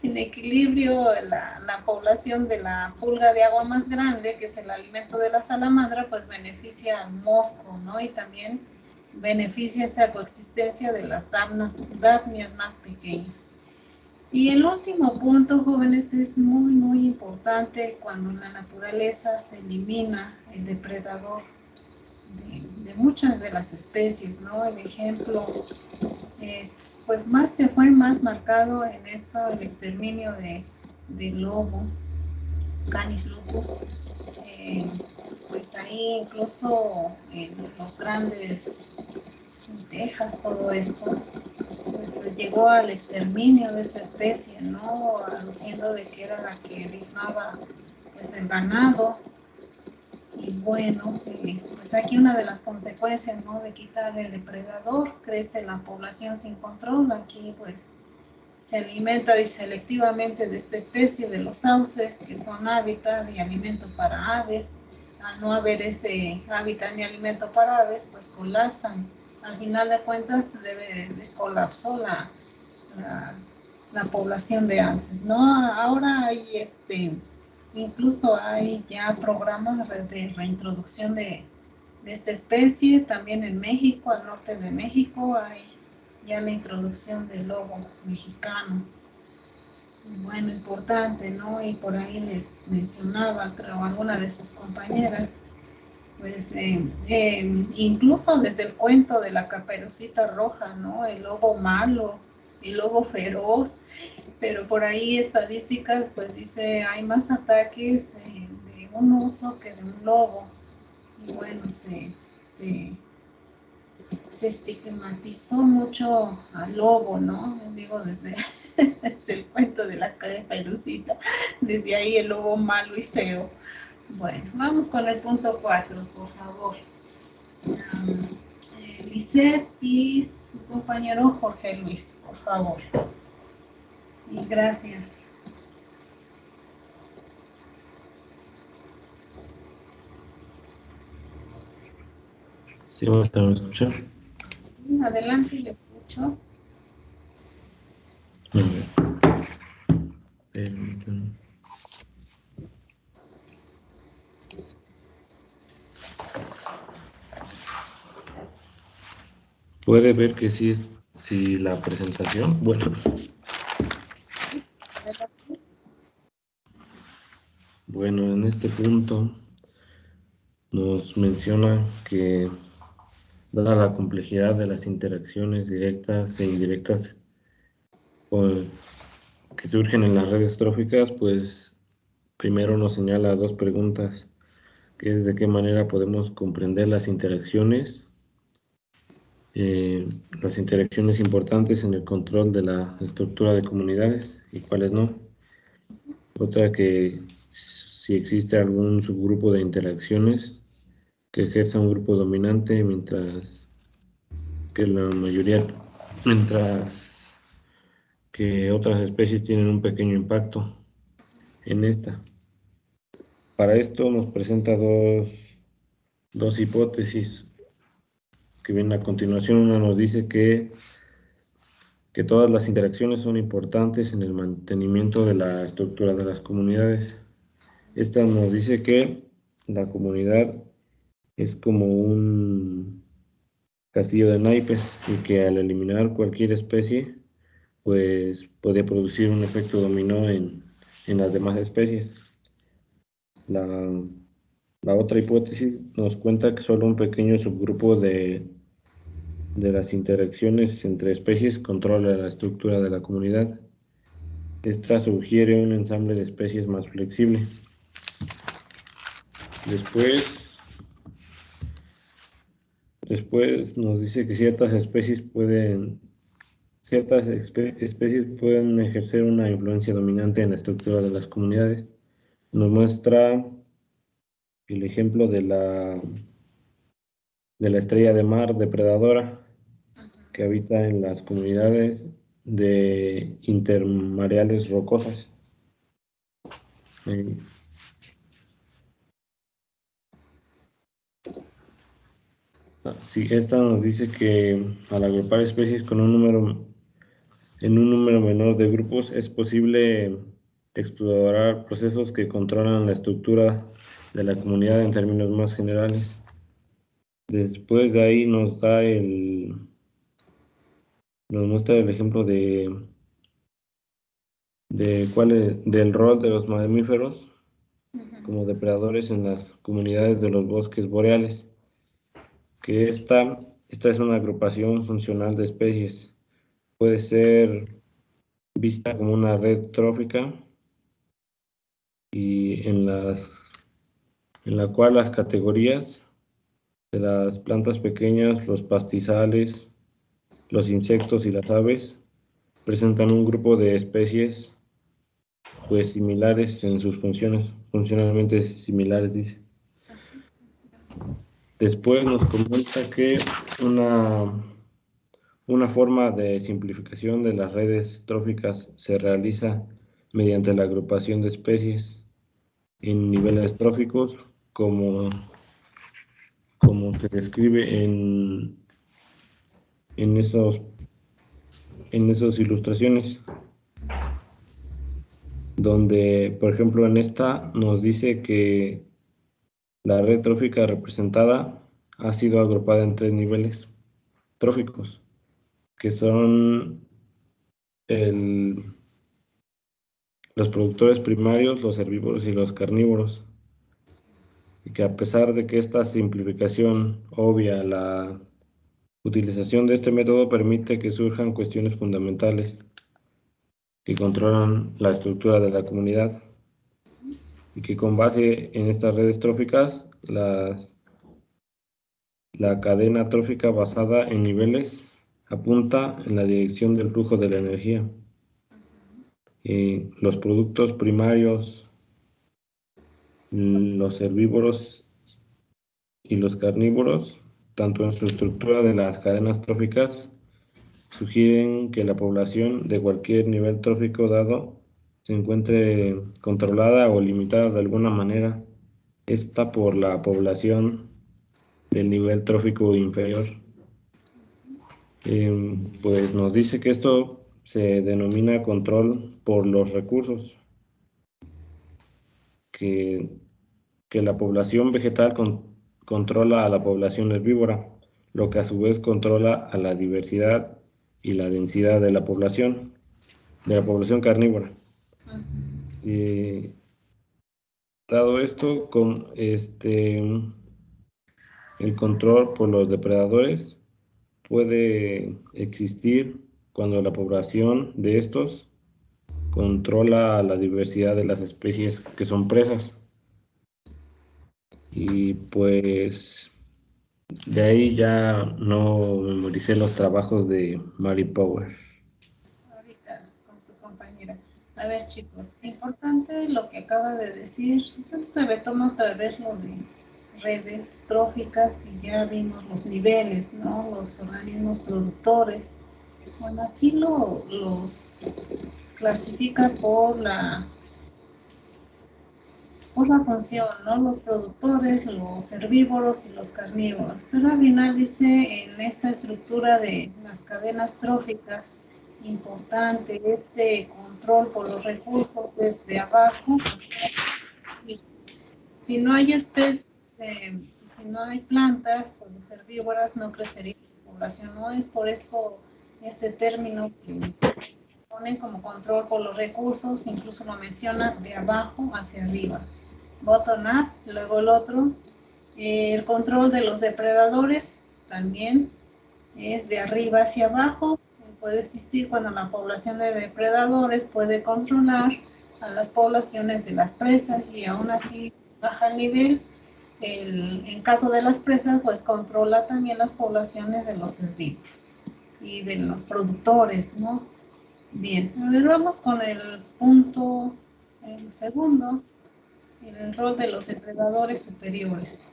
en equilibrio la población de la pulga de agua más grande, que es el alimento de la salamandra, pues beneficia al mosco, ¿no? Y también beneficia esa coexistencia de las dafnias más pequeñas. Y el último punto, jóvenes, es muy, muy importante cuando en la naturaleza se elimina el depredador de muchas de las especies, ¿no? El ejemplo es, pues fue más marcado en esto el exterminio del lobo, Canis lupus. Pues ahí incluso en los grandes Texas, todo esto, pues llegó al exterminio de esta especie, ¿no? Aduciendo de que era la que diezmaba pues el ganado. Y bueno, pues aquí una de las consecuencias, ¿no? De quitar el depredador, crece la población sin control. Aquí pues se alimenta selectivamente de esta especie, de los sauces, que son hábitat y alimento para aves. Al no haber ese hábitat ni alimento para aves, pues colapsan. Al final de cuentas colapsó la población de alces, ¿no? Ahora hay incluso hay ya programas de reintroducción de esta especie. También en México, al norte de México, hay ya la introducción del lobo mexicano. Bueno, importante, ¿no? Y por ahí les mencionaba, creo, alguna de sus compañeras, pues incluso desde el cuento de la Caperucita Roja, ¿no? El lobo malo, el lobo feroz, pero por ahí estadísticas, pues dice, hay más ataques de un oso que de un lobo. Y bueno, se estigmatizó mucho al lobo, ¿no? Digo, desde el cuento de la Caperucita, desde ahí el lobo malo y feo. Bueno, vamos con el punto 4, por favor. Lisette y su compañero Jorge Luis, por favor. Y gracias.
Sí, ¿me están escuchando?
Sí, adelante, le escucho.
Muy bien. Permítanme. Puede ver que sí la presentación, bueno. Bueno, en este punto nos menciona que dada la complejidad de las interacciones directas e indirectas que surgen en las redes tróficas, pues primero nos señala dos preguntas que es de qué manera podemos comprender las interacciones importantes en el control de la estructura de comunidades y cuáles no. Otra, que si existe algún subgrupo de interacciones que ejerza un grupo dominante mientras que otras especies tienen un pequeño impacto en esta. Para esto nos presenta dos hipótesis que vienen a continuación. Una nos dice que todas las interacciones son importantes en el mantenimiento de la estructura de las comunidades. Esta nos dice que la comunidad es como un castillo de naipes y que al eliminar cualquier especie, pues puede producir un efecto dominó en las demás especies. La otra hipótesis nos cuenta que solo un pequeño subgrupo de las interacciones entre especies controla la estructura de la comunidad. Esta sugiere un ensamble de especies más flexible. Después nos dice que ciertas especies pueden ejercer una influencia dominante en la estructura de las comunidades. Nos muestra el ejemplo de la estrella de mar depredadora que habita en las comunidades de intermareales rocosas. Sí, esta nos dice que al agrupar especies en un número menor de grupos es posible explorar procesos que controlan la estructura de la comunidad en términos más generales. Después de ahí nos muestra el ejemplo del rol de los mamíferos como depredadores en las comunidades de los bosques boreales, que esta es una agrupación funcional de especies. Puede ser vista como una red trófica y en la cual las categorías de las plantas pequeñas, los pastizales, los insectos y las aves presentan un grupo de especies pues similares en sus funciones, funcionalmente similares, dice. Después nos comenta que una forma de simplificación de las redes tróficas se realiza mediante la agrupación de especies en niveles tróficos, como se describe en esas ilustraciones, donde, por ejemplo, en esta nos dice que la red trófica representada ha sido agrupada en 3 niveles tróficos, que son los productores primarios, los herbívoros y los carnívoros. Y que a pesar de que esta simplificación obvia la utilización de este método permite que surjan cuestiones fundamentales que controlan la estructura de la comunidad, y que con base en estas redes tróficas, la cadena trófica basada en niveles apunta en la dirección del flujo de la energía. Los productos primarios, los herbívoros y los carnívoros, tanto en su estructura de las cadenas tróficas, sugieren que la población de cualquier nivel trófico dado se encuentre controlada o limitada de alguna manera, esta por la población del nivel trófico inferior. Pues nos dice que esto se denomina control por los recursos, que la población vegetal controla a la población herbívora, lo que a su vez controla a la diversidad y la densidad de la población carnívora. Dado esto, el control por los depredadores puede existir cuando la población de estos controla la diversidad de las especies que son presas. Y pues de ahí ya no memoricé los trabajos de Mary Power.
Ahorita con su compañera. A ver, chicos, importante lo que acaba de decir. Entonces se retoma otra vez lo de redes tróficas y ya vimos los niveles, ¿no? Los organismos productores. Bueno, aquí los clasifica por la función, ¿no? Los productores, los herbívoros y los carnívoros. Pero al final dice en esta estructura de las cadenas tróficas, importante este control por los recursos desde abajo. Pues, si no hay especies, si no hay plantas, pues las herbívoras no crecería su población. No es por esto este término que ponen como control por los recursos, incluso lo menciona de abajo hacia arriba. Bottom up, luego el otro. El control de los depredadores también es de arriba hacia abajo. Puede existir cuando la población de depredadores puede controlar a las poblaciones de las presas y aún así baja el nivel. En caso de las presas, pues controla también las poblaciones de los herbívoros y de los productores, ¿no? Bien, a ver, vamos con el punto, el segundo, el rol de los depredadores superiores.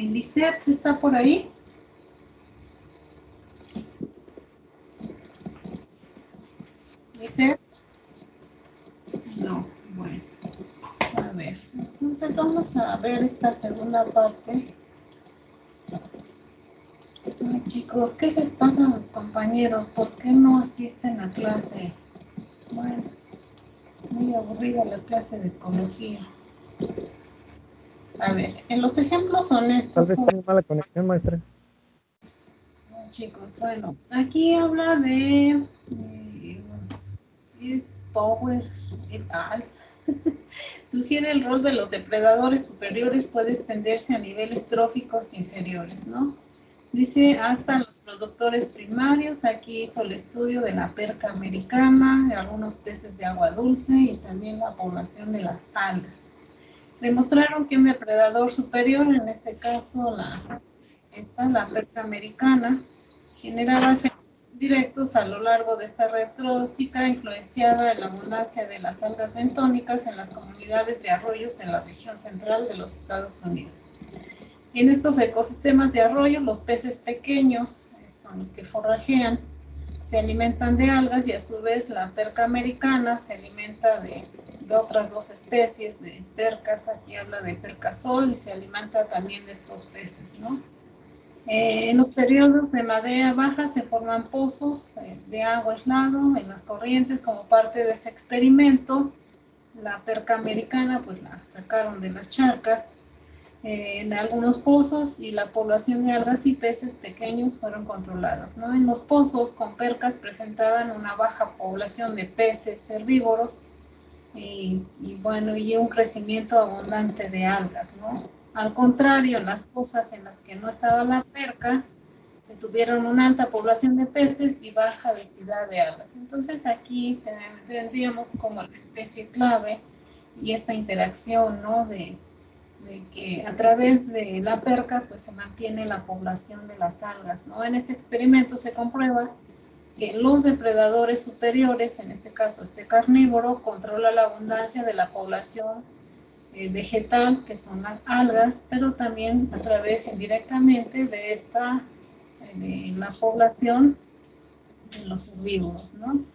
Lisette, ¿está por ahí? ¿Lisette? No, bueno. A ver, entonces vamos a ver esta segunda parte. Ay, chicos, ¿qué les pasa a los compañeros? ¿Por qué no asisten a clase? Bueno, muy aburrida la clase de ecología. A ver, en los ejemplos
Tal
honestos...
vez tenga mala conexión, maestra.
Chicos, bueno, aquí habla de es Power et al. Sugiere el rol de los depredadores superiores puede extenderse a niveles tróficos inferiores, ¿no? Dice hasta los productores primarios. Aquí hizo el estudio de la perca americana, de algunos peces de agua dulce y también la población de las algas. Demostraron que un depredador superior, en este caso la perca americana, generaba efectos directos a lo largo de esta red trófica, influenciaba en la abundancia de las algas bentónicas en las comunidades de arroyos en la región central de los Estados Unidos. En estos ecosistemas de arroyo, los peces pequeños son los que forrajean, se alimentan de algas y a su vez la perca americana se alimenta de otras dos especies de percas. Aquí habla de percasol y se alimenta también de estos peces, ¿no? En los periodos de marea baja se forman pozos de agua aislado en las corrientes como parte de ese experimento. La perca americana pues la sacaron de las charcas en algunos pozos y la población de algas y peces pequeños fueron controlados, ¿no? En los pozos con percas presentaban una baja población de peces herbívoros y bueno, y un crecimiento abundante de algas, ¿no? Al contrario, en las pozas en las que no estaba la perca, tuvieron una alta población de peces y baja densidad de algas. Entonces aquí tendríamos como la especie clave y esta interacción, ¿no? De que a través de la perca pues se mantiene la población de las algas, ¿no? En este experimento se comprueba que los depredadores superiores, en este caso este carnívoro, controla la abundancia de la población vegetal, que son las algas, pero también a través indirectamente de esta, de la población de los herbívoros, ¿no?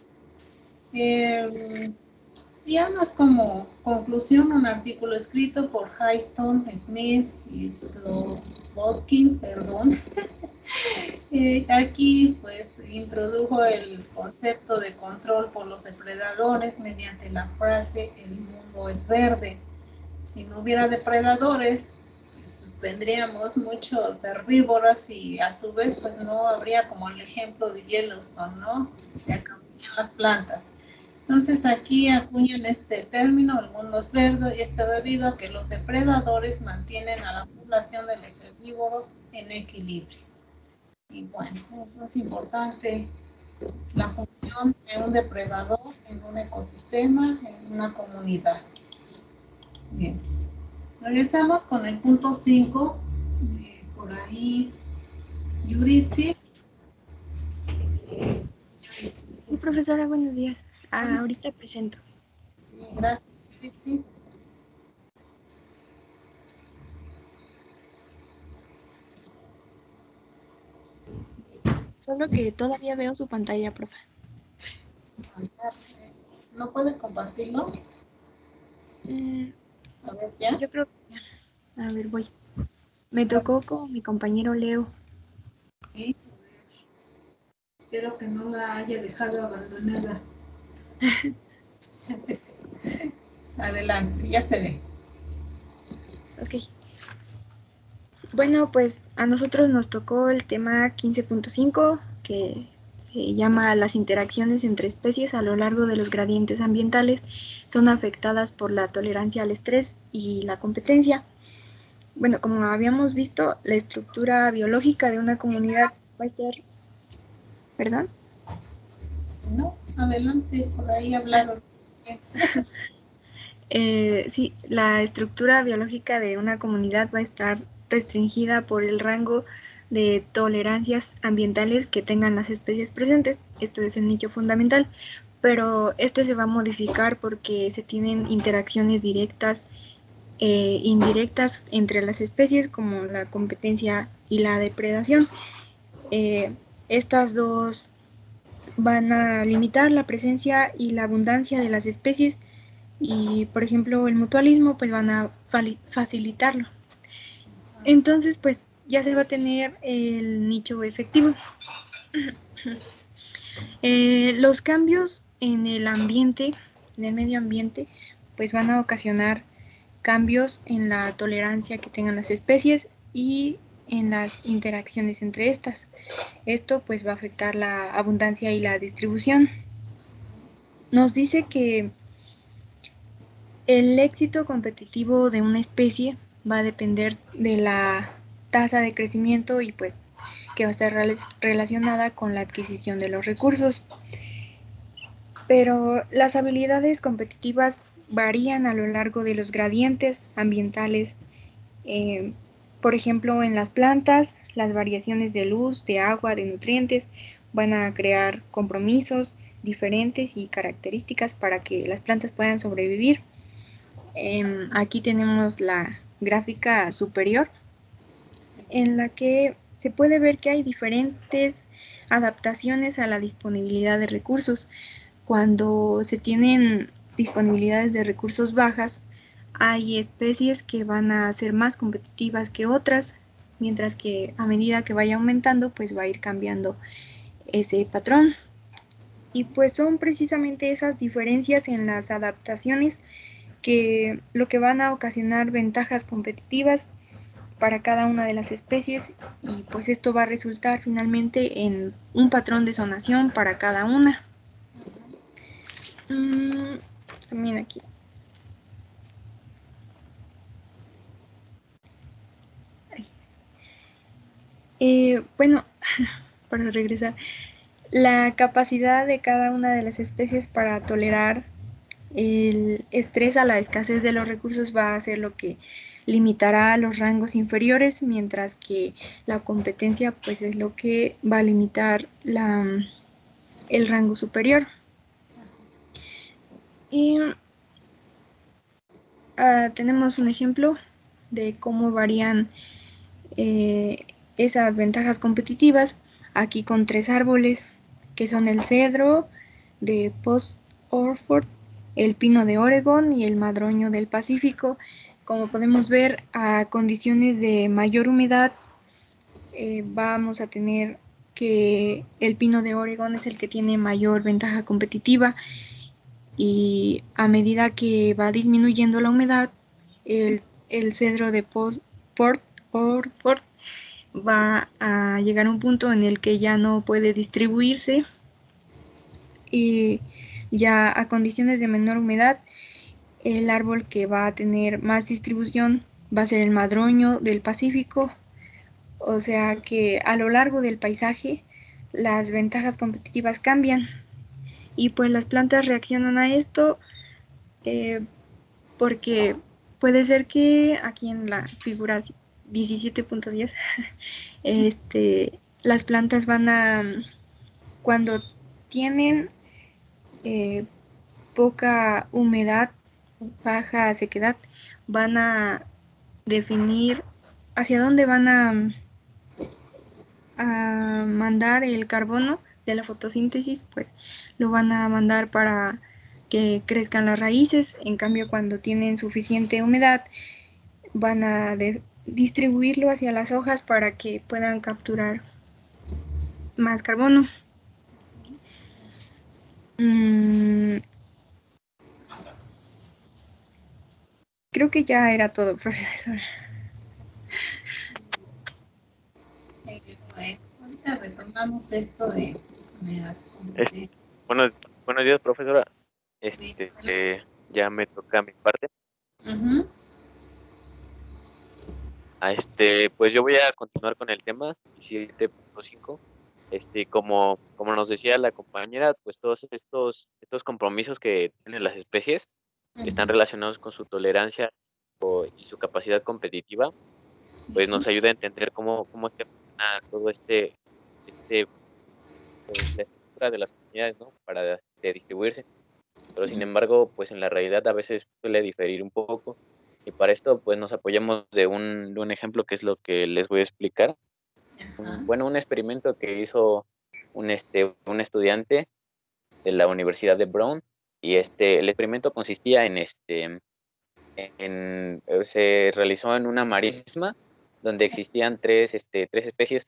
Y además como conclusión, un artículo escrito por Hyston, Smith y Slobodkin, perdón. Aquí pues introdujo el concepto de control por los depredadores mediante la frase "el mundo es verde". Si no hubiera depredadores, pues tendríamos muchos herbívoros y a su vez pues no habría como el ejemplo de Yellowstone, ¿no? Se acabarían las plantas. Entonces aquí acuñan este término, el mundo es verde, y está debido a que los depredadores mantienen a la población de los herbívoros en equilibrio. Y bueno, es importante la función de un depredador en un ecosistema, en una comunidad. Bien, regresamos con el punto 5. Por ahí, Yuritsi.
Sí, profesora, buenos días. Ahorita presento.
Sí, gracias, Yuritsi.
Solo que todavía veo su pantalla, profe.
¿No puede compartirlo? A ver, ¿ya?
Yo creo que ya. A ver, voy. Me tocó con mi compañero Leo.
Sí. Espero que no la haya dejado abandonada. Adelante, ya se ve.
Ok. Bueno, pues a nosotros nos tocó el tema 15.5, que se llama las interacciones entre especies a lo largo de los gradientes ambientales son afectadas por la tolerancia al estrés y la competencia. Bueno, como habíamos visto, la estructura biológica de una comunidad va a estar... ¿Perdón?
No, adelante, por ahí hablaron.
Sí, la estructura biológica de una comunidad va a estar restringida por el rango de tolerancias ambientales que tengan las especies presentes. Esto es el nicho fundamental, pero esto se va a modificar porque se tienen interacciones directas e indirectas entre las especies, como la competencia y la depredación. Estas dos van a limitar la presencia y la abundancia de las especies y, por ejemplo, el mutualismo, pues van a facilitarlo. Entonces, pues ya se va a tener el nicho efectivo. Los cambios en el ambiente, en el medio ambiente, pues van a ocasionar cambios en la tolerancia que tengan las especies y en las interacciones entre estas. Esto pues va a afectar la abundancia y la distribución. Nos dice que el éxito competitivo de una especie va a depender de la tasa de crecimiento y pues que va a estar relacionada con la adquisición de los recursos. Pero las habilidades competitivas varían a lo largo de los gradientes ambientales. Por ejemplo, en las plantas, las variaciones de luz, de agua, de nutrientes van a crear compromisos diferentes y características para que las plantas puedan sobrevivir. Aquí tenemos la gráfica superior en la que se puede ver que hay diferentes adaptaciones a la disponibilidad de recursos. Cuando se tienen disponibilidades de recursos bajas, hay especies que van a ser más competitivas que otras, mientras que a medida que vaya aumentando, pues va a ir cambiando ese patrón. Y pues son precisamente esas diferencias en las adaptaciones que lo que van a ocasionar ventajas competitivas para cada una de las especies y pues esto va a resultar finalmente en un patrón de zonación para cada una. También aquí. Bueno, para regresar, la capacidad de cada una de las especies para tolerar el estrés a la escasez de los recursos va a ser lo que limitará los rangos inferiores, mientras que la competencia pues es lo que va a limitar el rango superior. Y tenemos un ejemplo de cómo varían esas ventajas competitivas, aquí con 3 árboles, que son el cedro de Post-Orford, el pino de Oregón y el madroño del Pacífico. Como podemos ver, a condiciones de mayor humedad, vamos a tener que el pino de Oregón es el que tiene mayor ventaja competitiva, y a medida que va disminuyendo la humedad, el cedro de Post-Orford va a llegar a un punto en el que ya no puede distribuirse, y ya a condiciones de menor humedad, el árbol que va a tener más distribución va a ser el madroño del Pacífico, O sea que a lo largo del paisaje las ventajas competitivas cambian y pues las plantas reaccionan a esto porque puede ser que aquí en la figura 17.10 las plantas van a, cuando tienen poca humedad, baja sequedad, van a definir hacia dónde van a mandar el carbono de la fotosíntesis, pues lo van a mandar para que crezcan las raíces. En cambio, cuando tienen suficiente humedad, van a distribuirlo hacia las hojas para que puedan capturar más carbono. Creo que ya era todo, profesora.
Ahorita retomamos esto de las competencias.
Buenos días, profesora.
Sí,
Ya me toca mi parte.
Ujú.
Pues yo voy a continuar con el tema 17.5. Como nos decía la compañera, pues todos estos compromisos que tienen las especies están relacionados con su tolerancia y su capacidad competitiva, pues nos ayuda a entender cómo es que funciona todo pues, la estructura de las comunidades, ¿no? Para distribuirse. Pero sin embargo, pues en la realidad a veces suele diferir un poco. Y para esto, pues nos apoyamos de un ejemplo que es lo que les voy a explicar. Un experimento que hizo un estudiante de la Universidad de Brown. Y el experimento consistía se realizó en una marisma donde existían tres especies,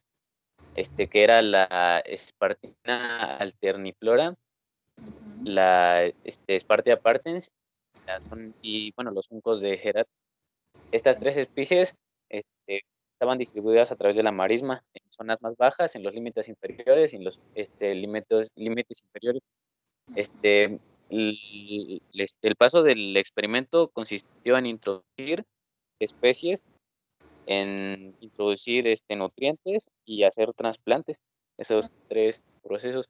que era la Spartina alterniflora, la Spartia partens y bueno, los juncos de Gerard. Estas tres especies estaban distribuidas a través de la marisma en zonas más bajas, en los límites inferiores y en los límites inferiores. El paso del experimento consistió en introducir especies, en introducir nutrientes y hacer trasplantes, esos tres procesos.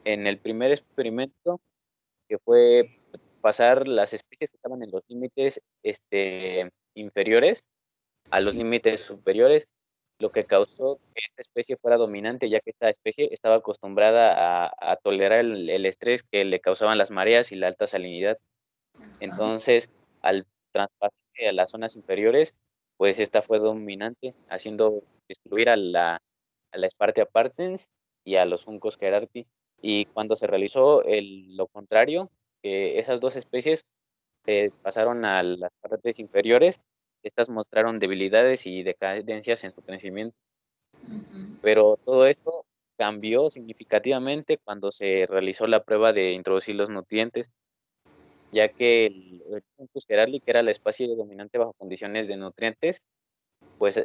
En el primer experimento, que fue pasar las especies que estaban en los límites inferiores a los límites superiores, lo que causó que esta especie fuera dominante, ya que esta especie estaba acostumbrada a tolerar el estrés que le causaban las mareas y la alta salinidad. Entonces, al traspasarse a las zonas inferiores, pues esta fue dominante, haciendo excluir a la Spartia partens y a los juncos Gerardi. Y cuando se realizó lo contrario, esas dos especies pasaron a las partes inferiores, estas mostraron debilidades y decadencias en su crecimiento. Pero todo esto cambió significativamente cuando se realizó la prueba de introducir los nutrientes, ya que el Juncus gerardi, que era la especie dominante bajo condiciones de nutrientes, pues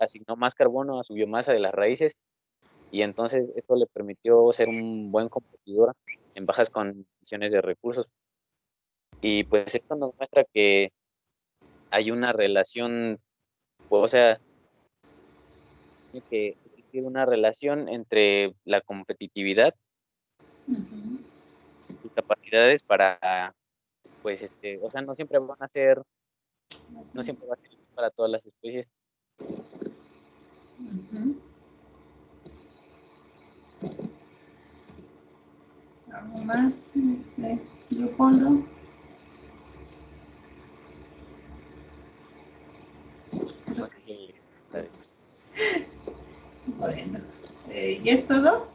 asignó más carbono a su biomasa de las raíces, y entonces esto le permitió ser un buen competidor en bajas condiciones de recursos. Y pues esto nos muestra que hay una relación, o sea, tiene que existir una relación entre la competitividad, sus capacidades para, pues, o sea, no siempre va a ser para todas las especies.
¿Algo más, Leopoldo? Bueno, ¿ya es todo?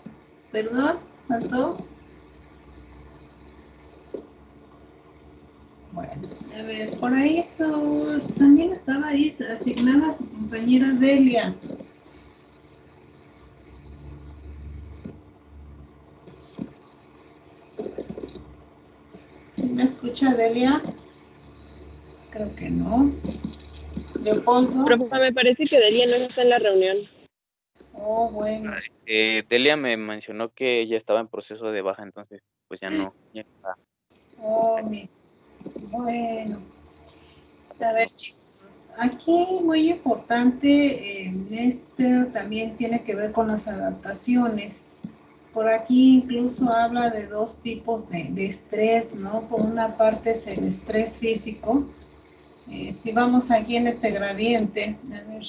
Perdón, ¿faltó? Bueno, a ver, por ahí también estaba ahí asignada a su compañera Delia. ¿Sí me escucha, Delia? Creo que no. Leopoldo.
Profe, me parece que Delia no está en la reunión.
Oh, bueno.
Delia me mencionó que ella estaba en proceso de baja, entonces pues ya no. Ya está.
Oh, bueno. A ver, chicos, Aquí muy importante, este también tiene que ver con las adaptaciones. Por aquí incluso habla de dos tipos de estrés, ¿no? Por una parte es el estrés físico. Si vamos aquí en este gradiente, a ver,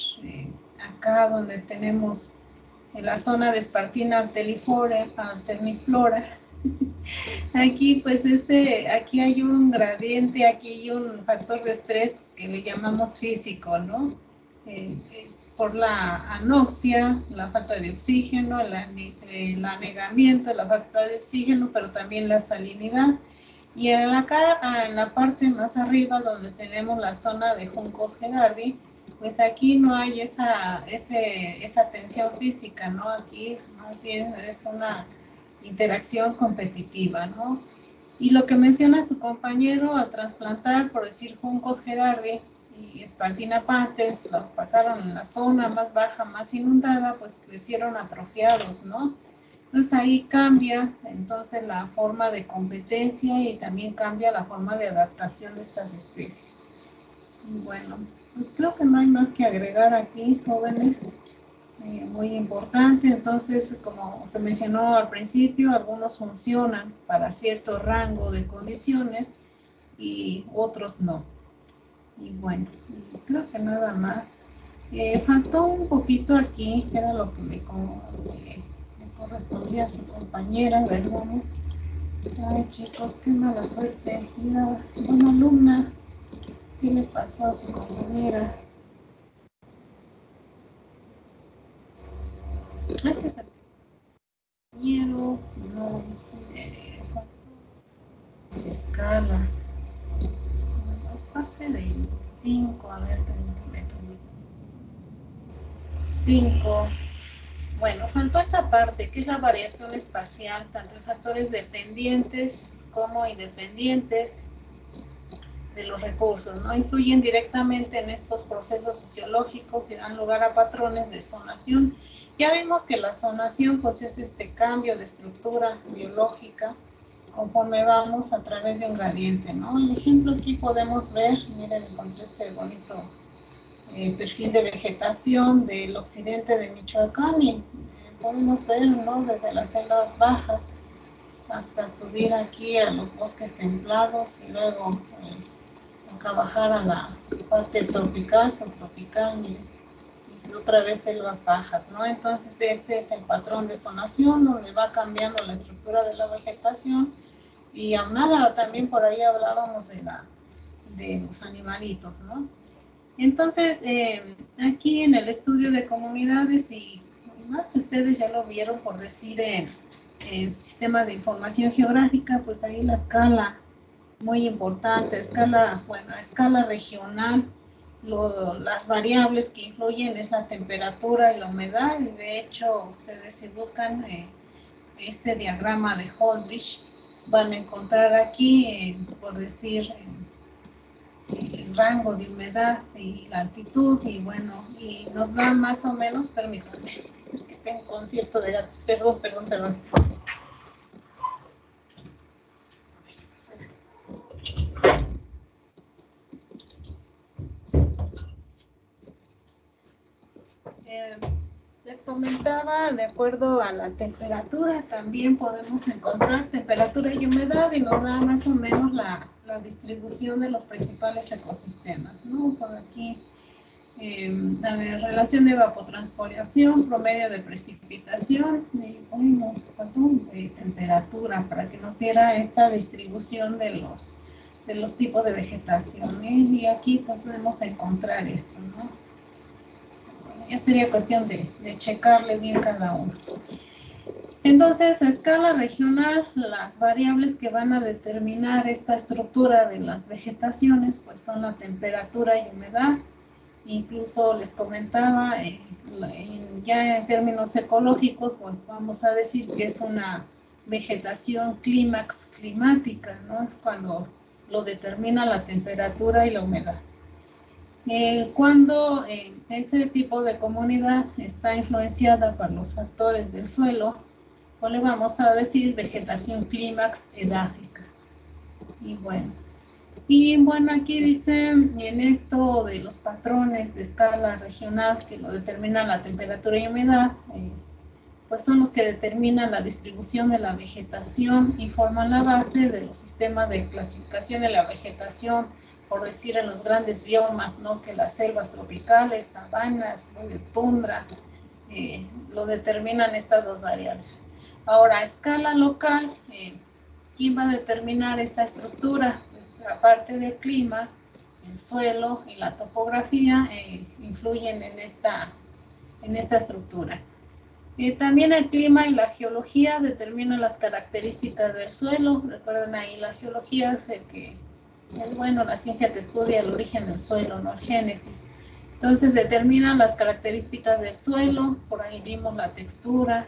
acá donde tenemos en la zona de espartina alterniflora, aquí pues aquí hay un gradiente, aquí hay un factor de estrés que le llamamos físico, ¿no? Es por la anoxia, la falta de oxígeno, el anegamiento, la falta de oxígeno, pero también la salinidad. Y acá, en la parte más arriba, donde tenemos la zona de Juncos Gerardi, pues aquí no hay esa tensión física, ¿no? Aquí más bien es una interacción competitiva, ¿no? Y lo que menciona su compañero, al trasplantar, por decir, Juncos Gerardi y Spartina patens, lo pasaron en la zona más baja, más inundada, pues crecieron atrofiados, ¿no? Entonces ahí cambia entonces la forma de competencia y también cambia la forma de adaptación de estas especies. Y bueno, pues creo que no hay más que agregar aquí, jóvenes. Muy importante, entonces como se mencionó al principio, algunos funcionan para cierto rango de condiciones y otros no. Y bueno, creo que nada más. Faltó un poquito aquí, que era lo que le correspondía a su compañera. A ver, vamos. Ay, chicos, qué mala suerte. Mira, una alumna, ¿qué le pasó a su compañera? Este es el compañero, no, las escalas. Es parte del 5, a ver, permítame. 5. Bueno, faltó esta parte, que es la variación espacial, tanto en factores dependientes como independientes de los recursos, ¿no? Influyen directamente en estos procesos fisiológicos y dan lugar a patrones de zonación. Ya vimos que la zonación pues es este cambio de estructura biológica conforme vamos a través de un gradiente, ¿no? El ejemplo aquí podemos ver, miren, encontré este bonito perfil de vegetación del occidente de Michoacán y podemos ver, ¿no? Desde las selvas bajas hasta subir aquí a los bosques templados y luego acá bajar a la parte tropical, subtropical, miren, y otra vez selvas bajas, ¿no? Entonces este es el patrón de zonación donde va cambiando la estructura de la vegetación y aunada también por ahí hablábamos de los animalitos, ¿no? Entonces, aquí en el estudio de comunidades, y más que ustedes ya lo vieron por decir en el sistema de información geográfica, pues ahí la escala, muy importante, escala regional, las variables que influyen es la temperatura y la humedad, y de hecho ustedes si buscan este diagrama de Holdridge, van a encontrar aquí, por decir, el rango de humedad y la altitud, y bueno, y nos da más o menos, permítanme, es que tengo concierto de gatos, perdón. Les comentaba, de acuerdo a la temperatura, también podemos encontrar temperatura y humedad y nos da más o menos la distribución de los principales ecosistemas, ¿no? Por aquí, a ver, relación de evapotranspiración, promedio de precipitación, de temperatura, para que nos diera esta distribución de los tipos de vegetación, ¿eh? Y aquí podemos encontrar esto, ¿no? Ya sería cuestión de checarle bien cada uno. Entonces, a escala regional, las variables que van a determinar esta estructura de las vegetaciones, pues son la temperatura y humedad. Incluso les comentaba, ya en términos ecológicos, pues vamos a decir que es una vegetación clímax climática, ¿no? Es cuando lo determina la temperatura y la humedad. Cuando ese tipo de comunidad está influenciada por los factores del suelo, pues le vamos a decir vegetación clímax edáfica. Y bueno, Y bueno, aquí dice en esto de los patrones de escala regional que lo determinan la temperatura y humedad, pues son los que determinan la distribución de la vegetación y forman la base de los sistemas de clasificación de la vegetación, por decir en los grandes biomas, ¿no? Que las selvas tropicales, sabanas, tundra, lo determinan estas dos variables. Ahora, a escala local, ¿quién va a determinar esa estructura? Pues, aparte del clima, el suelo y la topografía influyen en esta estructura. También el clima y la geología determinan las características del suelo. Recuerden ahí, la geología es la ciencia que estudia el origen del suelo, ¿no? El génesis. Entonces determinan las características del suelo, por ahí vimos la textura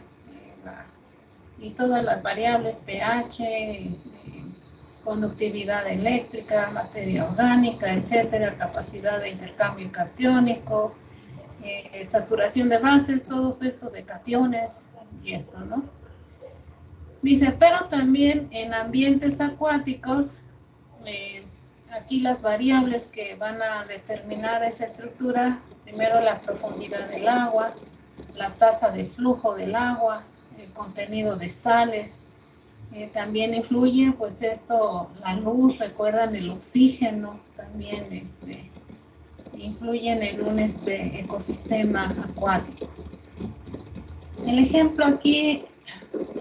y todas las variables, pH, conductividad eléctrica, materia orgánica, etcétera, capacidad de intercambio catiónico, saturación de bases, todos estos de cationes y esto, ¿no? Dice, pero también en ambientes acuáticos, aquí las variables que van a determinar esa estructura, primero la profundidad del agua, la tasa de flujo del agua, el contenido de sales, también influye, pues esto, la luz, recuerdan el oxígeno, también influyen en un ecosistema acuático. El ejemplo aquí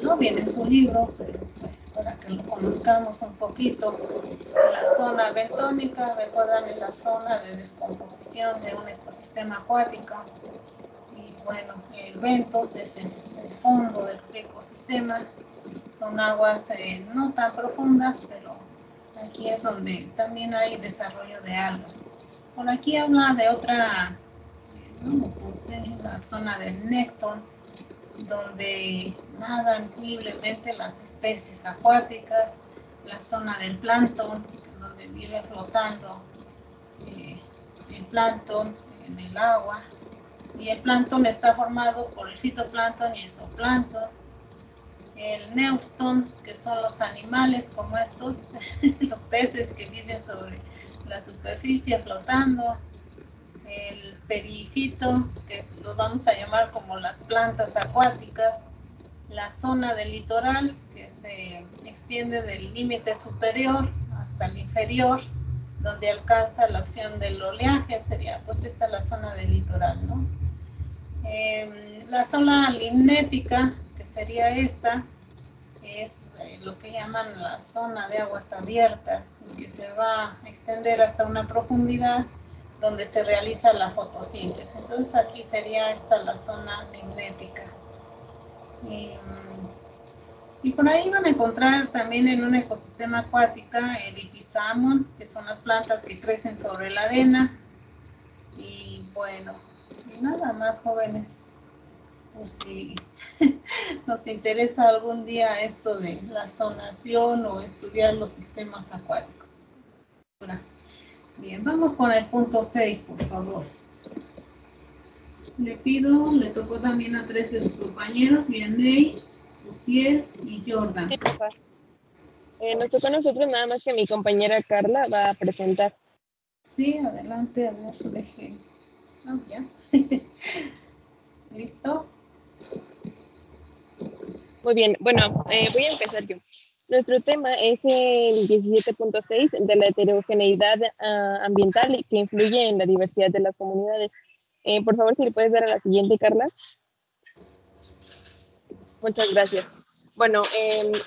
no viene en su libro, pero pues para que lo conozcamos un poquito, la zona bentónica, recuerdan, en la zona de descomposición de un ecosistema acuático. Y bueno, el bentos es el fondo del ecosistema, son aguas no tan profundas, pero aquí es donde también hay desarrollo de algas. Por aquí habla de otra, la zona del nécton, donde nadan libremente las especies acuáticas, la zona del plancton, donde vive flotando el plancton en el agua, y el plancton está formado por el fitoplancton y el zooplancton. El neuston, que son los animales como estos, los peces que viven sobre la superficie flotando. El perifito, que los vamos a llamar como las plantas acuáticas. La zona del litoral, que se extiende del límite superior hasta el inferior, donde alcanza la acción del oleaje, sería pues esta la zona del litoral, ¿no? La zona limnética, que sería esta, es lo que llaman la zona de aguas abiertas, que se va a extender hasta una profundidad donde se realiza la fotosíntesis. Entonces aquí sería esta la zona limnética. Y por ahí van a encontrar también en un ecosistema acuático el ipisamon, que son las plantas que crecen sobre la arena. Y bueno, y nada más, jóvenes, por si nos interesa algún día esto de la zonación o estudiar los sistemas acuáticos. Bien, vamos con el punto 6, por favor. Le tocó también a 3 de sus compañeros, Vianney, Uciel y Jordan.
Sí, papá. Nos tocó a nosotros, nada más que mi compañera Carla va a presentar.
Sí, adelante, a ver, deje. Ah, ya. ¿Listo?
Muy bien, bueno, voy a empezar yo. Nuestro tema es el 17.6 de la heterogeneidad ambiental que influye en la diversidad de las comunidades. Por favor, si le puedes dar a la siguiente, Carla. Muchas gracias. Bueno,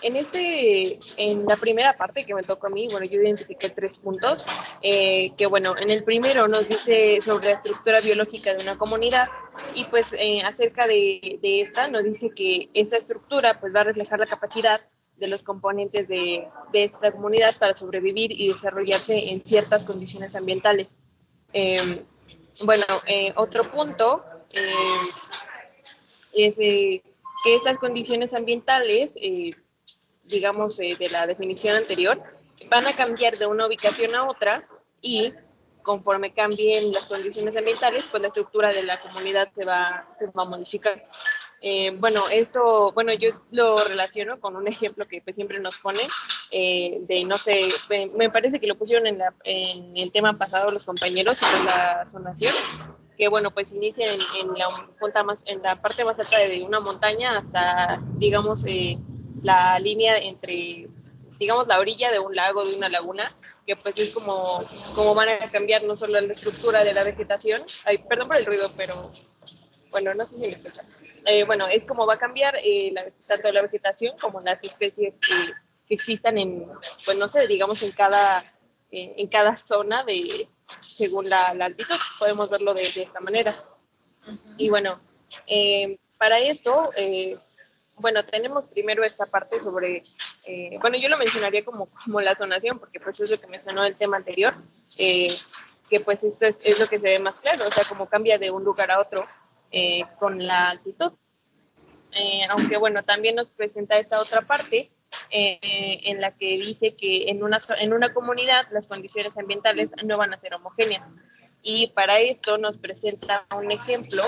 en la primera parte que me tocó a mí, bueno, yo identifiqué 3 puntos, que bueno, en el primero nos dice sobre la estructura biológica de una comunidad y pues acerca de esta nos dice que esta estructura pues va a reflejar la capacidad de los componentes de esta comunidad para sobrevivir y desarrollarse en ciertas condiciones ambientales. Otro punto es que estas condiciones ambientales, de la definición anterior, van a cambiar de una ubicación a otra y conforme cambien las condiciones ambientales, pues la estructura de la comunidad se va a modificar. Yo lo relaciono con un ejemplo que pues, siempre nos pone, de, no sé, me parece que lo pusieron en el tema pasado los compañeros sobre la zonación, que bueno, pues inicia en la parte más alta de una montaña hasta, digamos, la línea entre, digamos, la orilla de un lago, de una laguna, que pues es como van a cambiar no solo la estructura de la vegetación, ay, perdón por el ruido, pero bueno, no sé si me escuchan. Bueno, es como va a cambiar tanto la vegetación como las especies que existan en, pues no sé, digamos en cada zona según la altitud, podemos verlo de esta manera. Y bueno, para esto, bueno, tenemos primero esta parte sobre, bueno, yo lo mencionaría como la zonación, porque pues es lo que mencionó el tema anterior, que pues esto es lo que se ve más claro, o sea, cómo cambia de un lugar a otro con la altitud. Aunque bueno, también nos presenta esta otra parte en la que dice que en una comunidad las condiciones ambientales no van a ser homogéneas. Y para esto nos presenta un ejemplo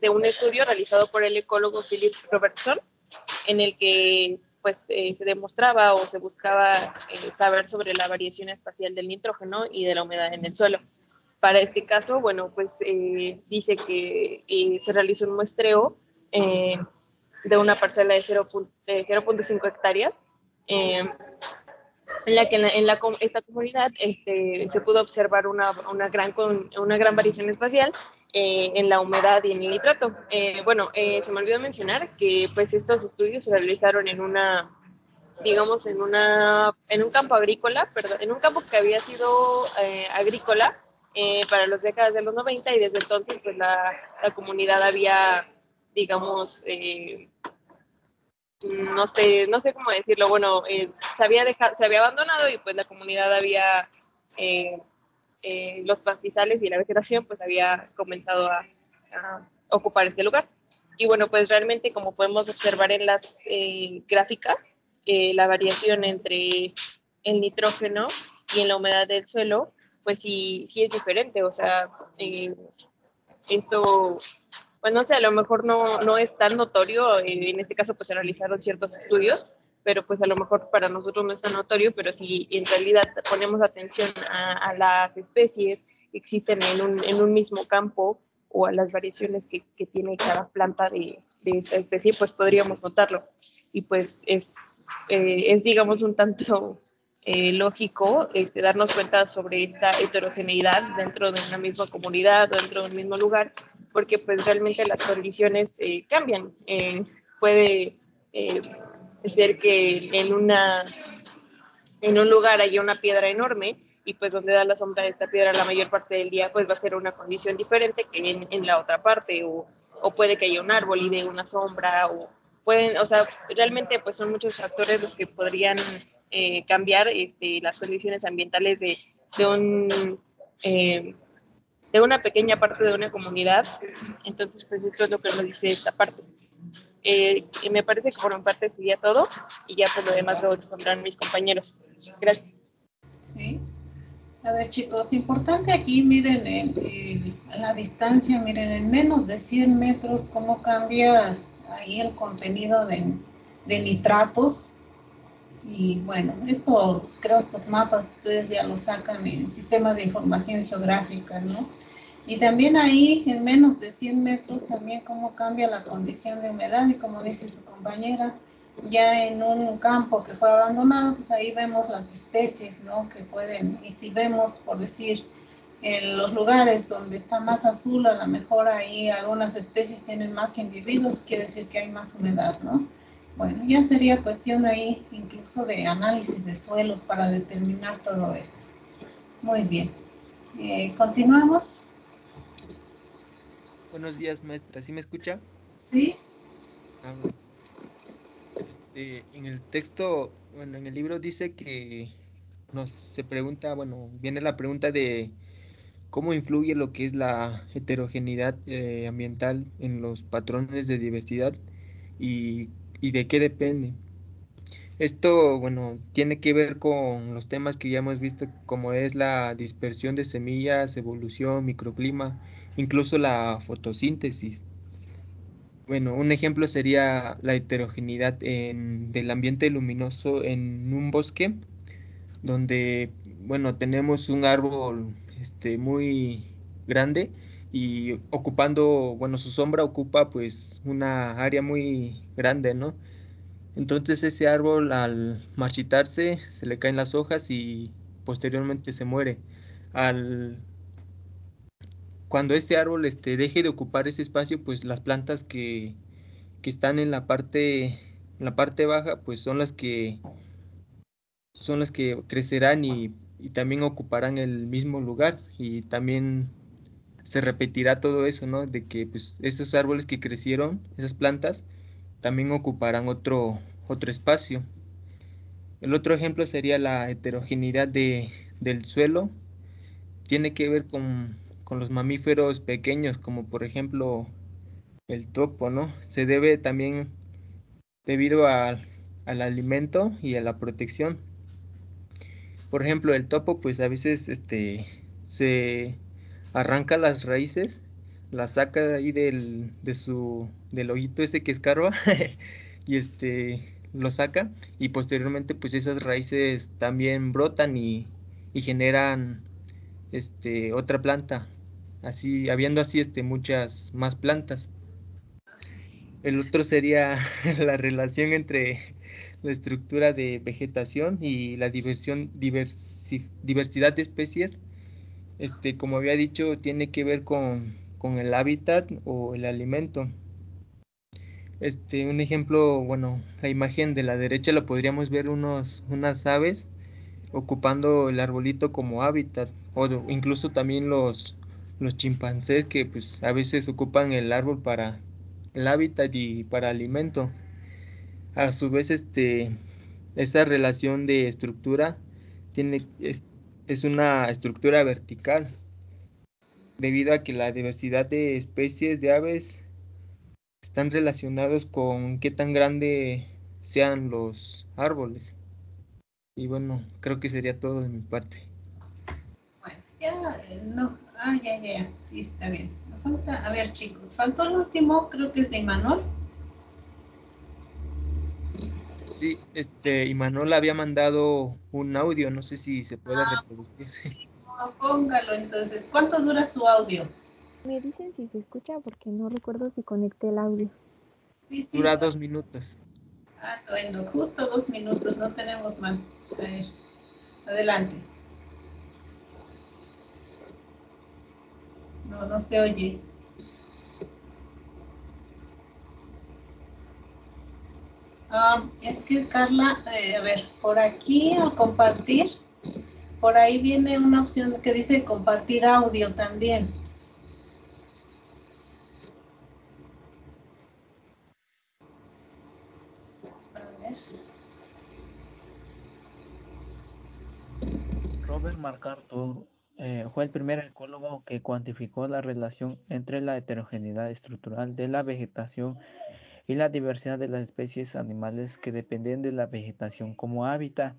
de un estudio realizado por el ecólogo Philip Robertson, en el que pues se demostraba o se buscaba saber sobre la variación espacial del nitrógeno y de la humedad en el suelo. Para este caso, bueno, pues dice que se realizó un muestreo de una parcela de 0.5 hectáreas, en la que esta comunidad se pudo observar una gran variación espacial en la humedad y en el nitrato. Bueno, se me olvidó mencionar que pues estos estudios se realizaron en digamos, en un campo agrícola, perdón, en un campo que había sido agrícola para las décadas de los 90, y desde entonces pues la comunidad había, digamos, no sé cómo decirlo, bueno, se había abandonado, y pues la comunidad había, los pastizales y la vegetación pues había comenzado a ocupar este lugar. Y bueno, pues realmente, como podemos observar en las gráficas, la variación entre el nitrógeno y en la humedad del suelo, pues sí es diferente. O sea, esto, pues no sé, a lo mejor no es tan notorio. En este caso pues se realizaron ciertos estudios, pero pues a lo mejor para nosotros no es tan notorio, pero si en realidad ponemos atención a las especies que existen en un mismo campo, o a las variaciones que tiene cada planta de esta especie, pues podríamos notarlo. Y pues es digamos, un tanto lógico darnos cuenta sobre esta heterogeneidad dentro de una misma comunidad o dentro de un mismo lugar, porque pues realmente las condiciones cambian. Puede ser que en un lugar haya una piedra enorme, y pues donde da la sombra de esta piedra la mayor parte del día, pues va a ser una condición diferente que en la otra parte, o puede que haya un árbol y dé una sombra, o sea, realmente pues son muchos factores los que podrían cambiar las condiciones ambientales de una pequeña parte de una comunidad. Entonces, pues esto es lo que nos dice esta parte. Me parece que por mi parte sería todo, y ya por lo demás lo expondrán mis compañeros. Gracias.
Sí. A ver, chicos, importante aquí, miren en la distancia, miren en menos de 100 metros cómo cambia ahí el contenido de nitratos. Y bueno, estos mapas ustedes ya los sacan en sistemas de información geográfica, ¿no? Y también ahí, en menos de 100 metros, también cómo cambia la condición de humedad, y como dice su compañera, ya en un campo que fue abandonado, pues ahí vemos las especies, ¿no? Que pueden, y si vemos, por decir, en los lugares donde está más azul, a lo mejor ahí algunas especies tienen más individuos, quiere decir que hay más humedad, ¿no? Bueno, ya sería cuestión ahí incluso de análisis de suelos para determinar todo esto. Muy bien. ¿Continuamos?
Buenos días, maestra. ¿Sí me escucha?
Sí.
En el texto, bueno, en el libro dice que se pregunta, bueno, viene la pregunta de cómo influye lo que es la heterogeneidad ambiental en los patrones de diversidad, y de qué depende. Esto, bueno, tiene que ver con los temas que ya hemos visto, como es la dispersión de semillas, evolución, microclima, incluso la fotosíntesis. Bueno, un ejemplo sería la heterogeneidad del ambiente luminoso en un bosque, donde, bueno, tenemos un árbol muy grande y ocupando, bueno, su sombra ocupa pues una área muy grande, ¿no? Entonces ese árbol al marchitarse se le caen las hojas y posteriormente se muere. Al, Cuando ese árbol deje de ocupar ese espacio, pues las plantas que están en la parte baja, pues son las que crecerán y también ocuparán el mismo lugar y también se repetirá todo eso, ¿no? De que pues esos árboles que crecieron, esas plantas, también ocuparán otro espacio. El otro ejemplo sería la heterogeneidad del suelo. Tiene que ver con los mamíferos pequeños, como por ejemplo el topo, ¿no? Se debe también debido al alimento y a la protección. Por ejemplo, el topo, pues a veces se arranca las raíces, las saca de ahí del hoyito ese que escarba y lo saca y posteriormente pues esas raíces también brotan y generan otra planta, así habiendo así muchas más plantas. El otro sería la relación entre la estructura de vegetación y la diversidad de especies. Como había dicho, tiene que ver con el hábitat o el alimento. Un ejemplo, bueno, la imagen de la derecha la podríamos ver unas aves ocupando el arbolito como hábitat, o incluso también los chimpancés que pues a veces ocupan el árbol para el hábitat y para alimento. A su vez, esa relación de estructura es una estructura vertical, debido a que la diversidad de especies de aves están relacionados con qué tan grande sean los árboles. Y bueno, creo que sería todo de mi parte.
Bueno, ya no. Ya. Sí, está bien. Me falta, a ver, chicos, faltó el último, creo que es de Imanol.
Sí, Imanol había mandado un audio, no sé si se puede reproducir.
Sí, póngalo entonces. ¿Cuánto dura su audio?
Me dicen si se escucha porque no recuerdo si conecté el audio.
Sí,
Dura 2 minutos.
Bueno, justo 2 minutos, no tenemos más. A ver, adelante. No se oye. Es que Carla, a ver, por aquí o compartir, por ahí viene una opción que dice compartir audio también. A ver.
Robert MacArthur fue el primer ecólogo que cuantificó la relación entre la heterogeneidad estructural de la vegetación y la diversidad de las especies animales que dependen de la vegetación como hábitat.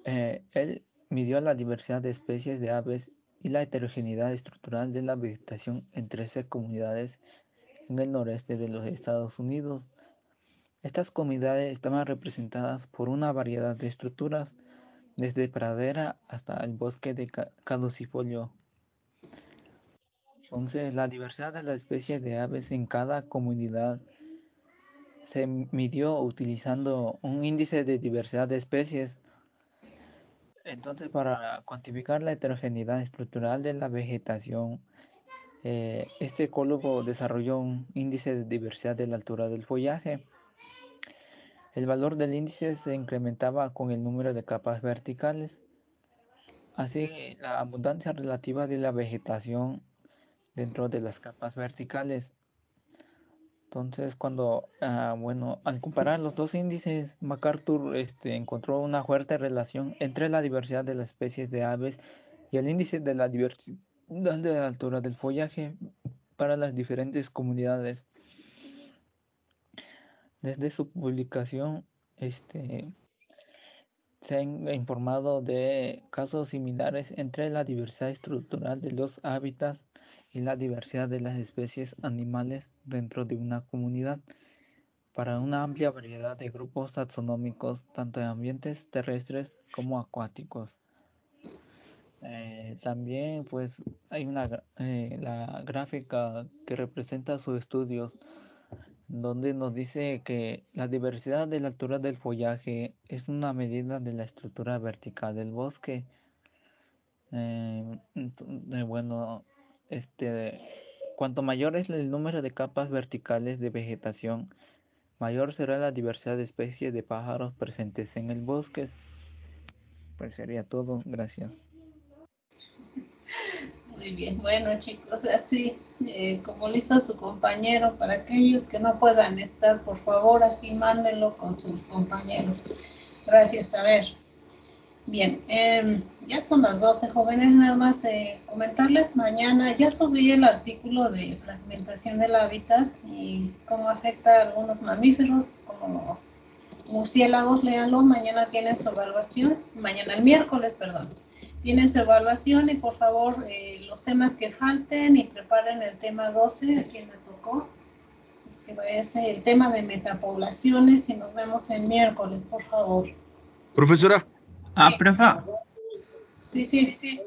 Él midió la diversidad de especies de aves y la heterogeneidad estructural de la vegetación en 13 comunidades en el noreste de los Estados Unidos. Estas comunidades estaban representadas por una variedad de estructuras, desde pradera hasta el bosque de caducifolio. Entonces, la diversidad de las especies de aves en cada comunidad se midió utilizando un índice de diversidad de especies. Entonces, para cuantificar la heterogeneidad estructural de la vegetación, este ecólogo desarrolló un índice de diversidad de la altura del follaje. El valor del índice se incrementaba con el número de capas verticales. Así, la abundancia relativa de la vegetación dentro de las capas verticales. Entonces, al comparar los dos índices, MacArthur encontró una fuerte relación entre la diversidad de las especies de aves y el índice de la diversidad de la altura del follaje para las diferentes comunidades. Desde su publicación, se han informado de casos similares entre la diversidad estructural de los hábitats y la diversidad de las especies animales dentro de una comunidad para una amplia variedad de grupos taxonómicos, tanto en ambientes terrestres como acuáticos. También pues hay la gráfica que representa sus estudios, donde nos dice que la diversidad de la altura del follaje es una medida de la estructura vertical del bosque. Bueno, cuanto mayor es el número de capas verticales de vegetación, mayor será la diversidad de especies de pájaros presentes en el bosque. Pues sería todo, gracias.
Muy bien, bueno chicos, así como lo hizo su compañero, para aquellos que no puedan estar, por favor, así mándenlo con sus compañeros. Gracias, a ver. Bien, ya son las 12, jóvenes, nada más comentarles, mañana ya subí el artículo de fragmentación del hábitat y cómo afecta a algunos mamíferos, como los murciélagos, léanlo, mañana tienen su evaluación, mañana el miércoles, perdón, tienen su evaluación y por favor los temas que falten y preparen el tema 12, a quien me tocó, que es el tema de metapoblaciones y nos vemos el miércoles, por favor.
Profesora.
Profa.
Sí.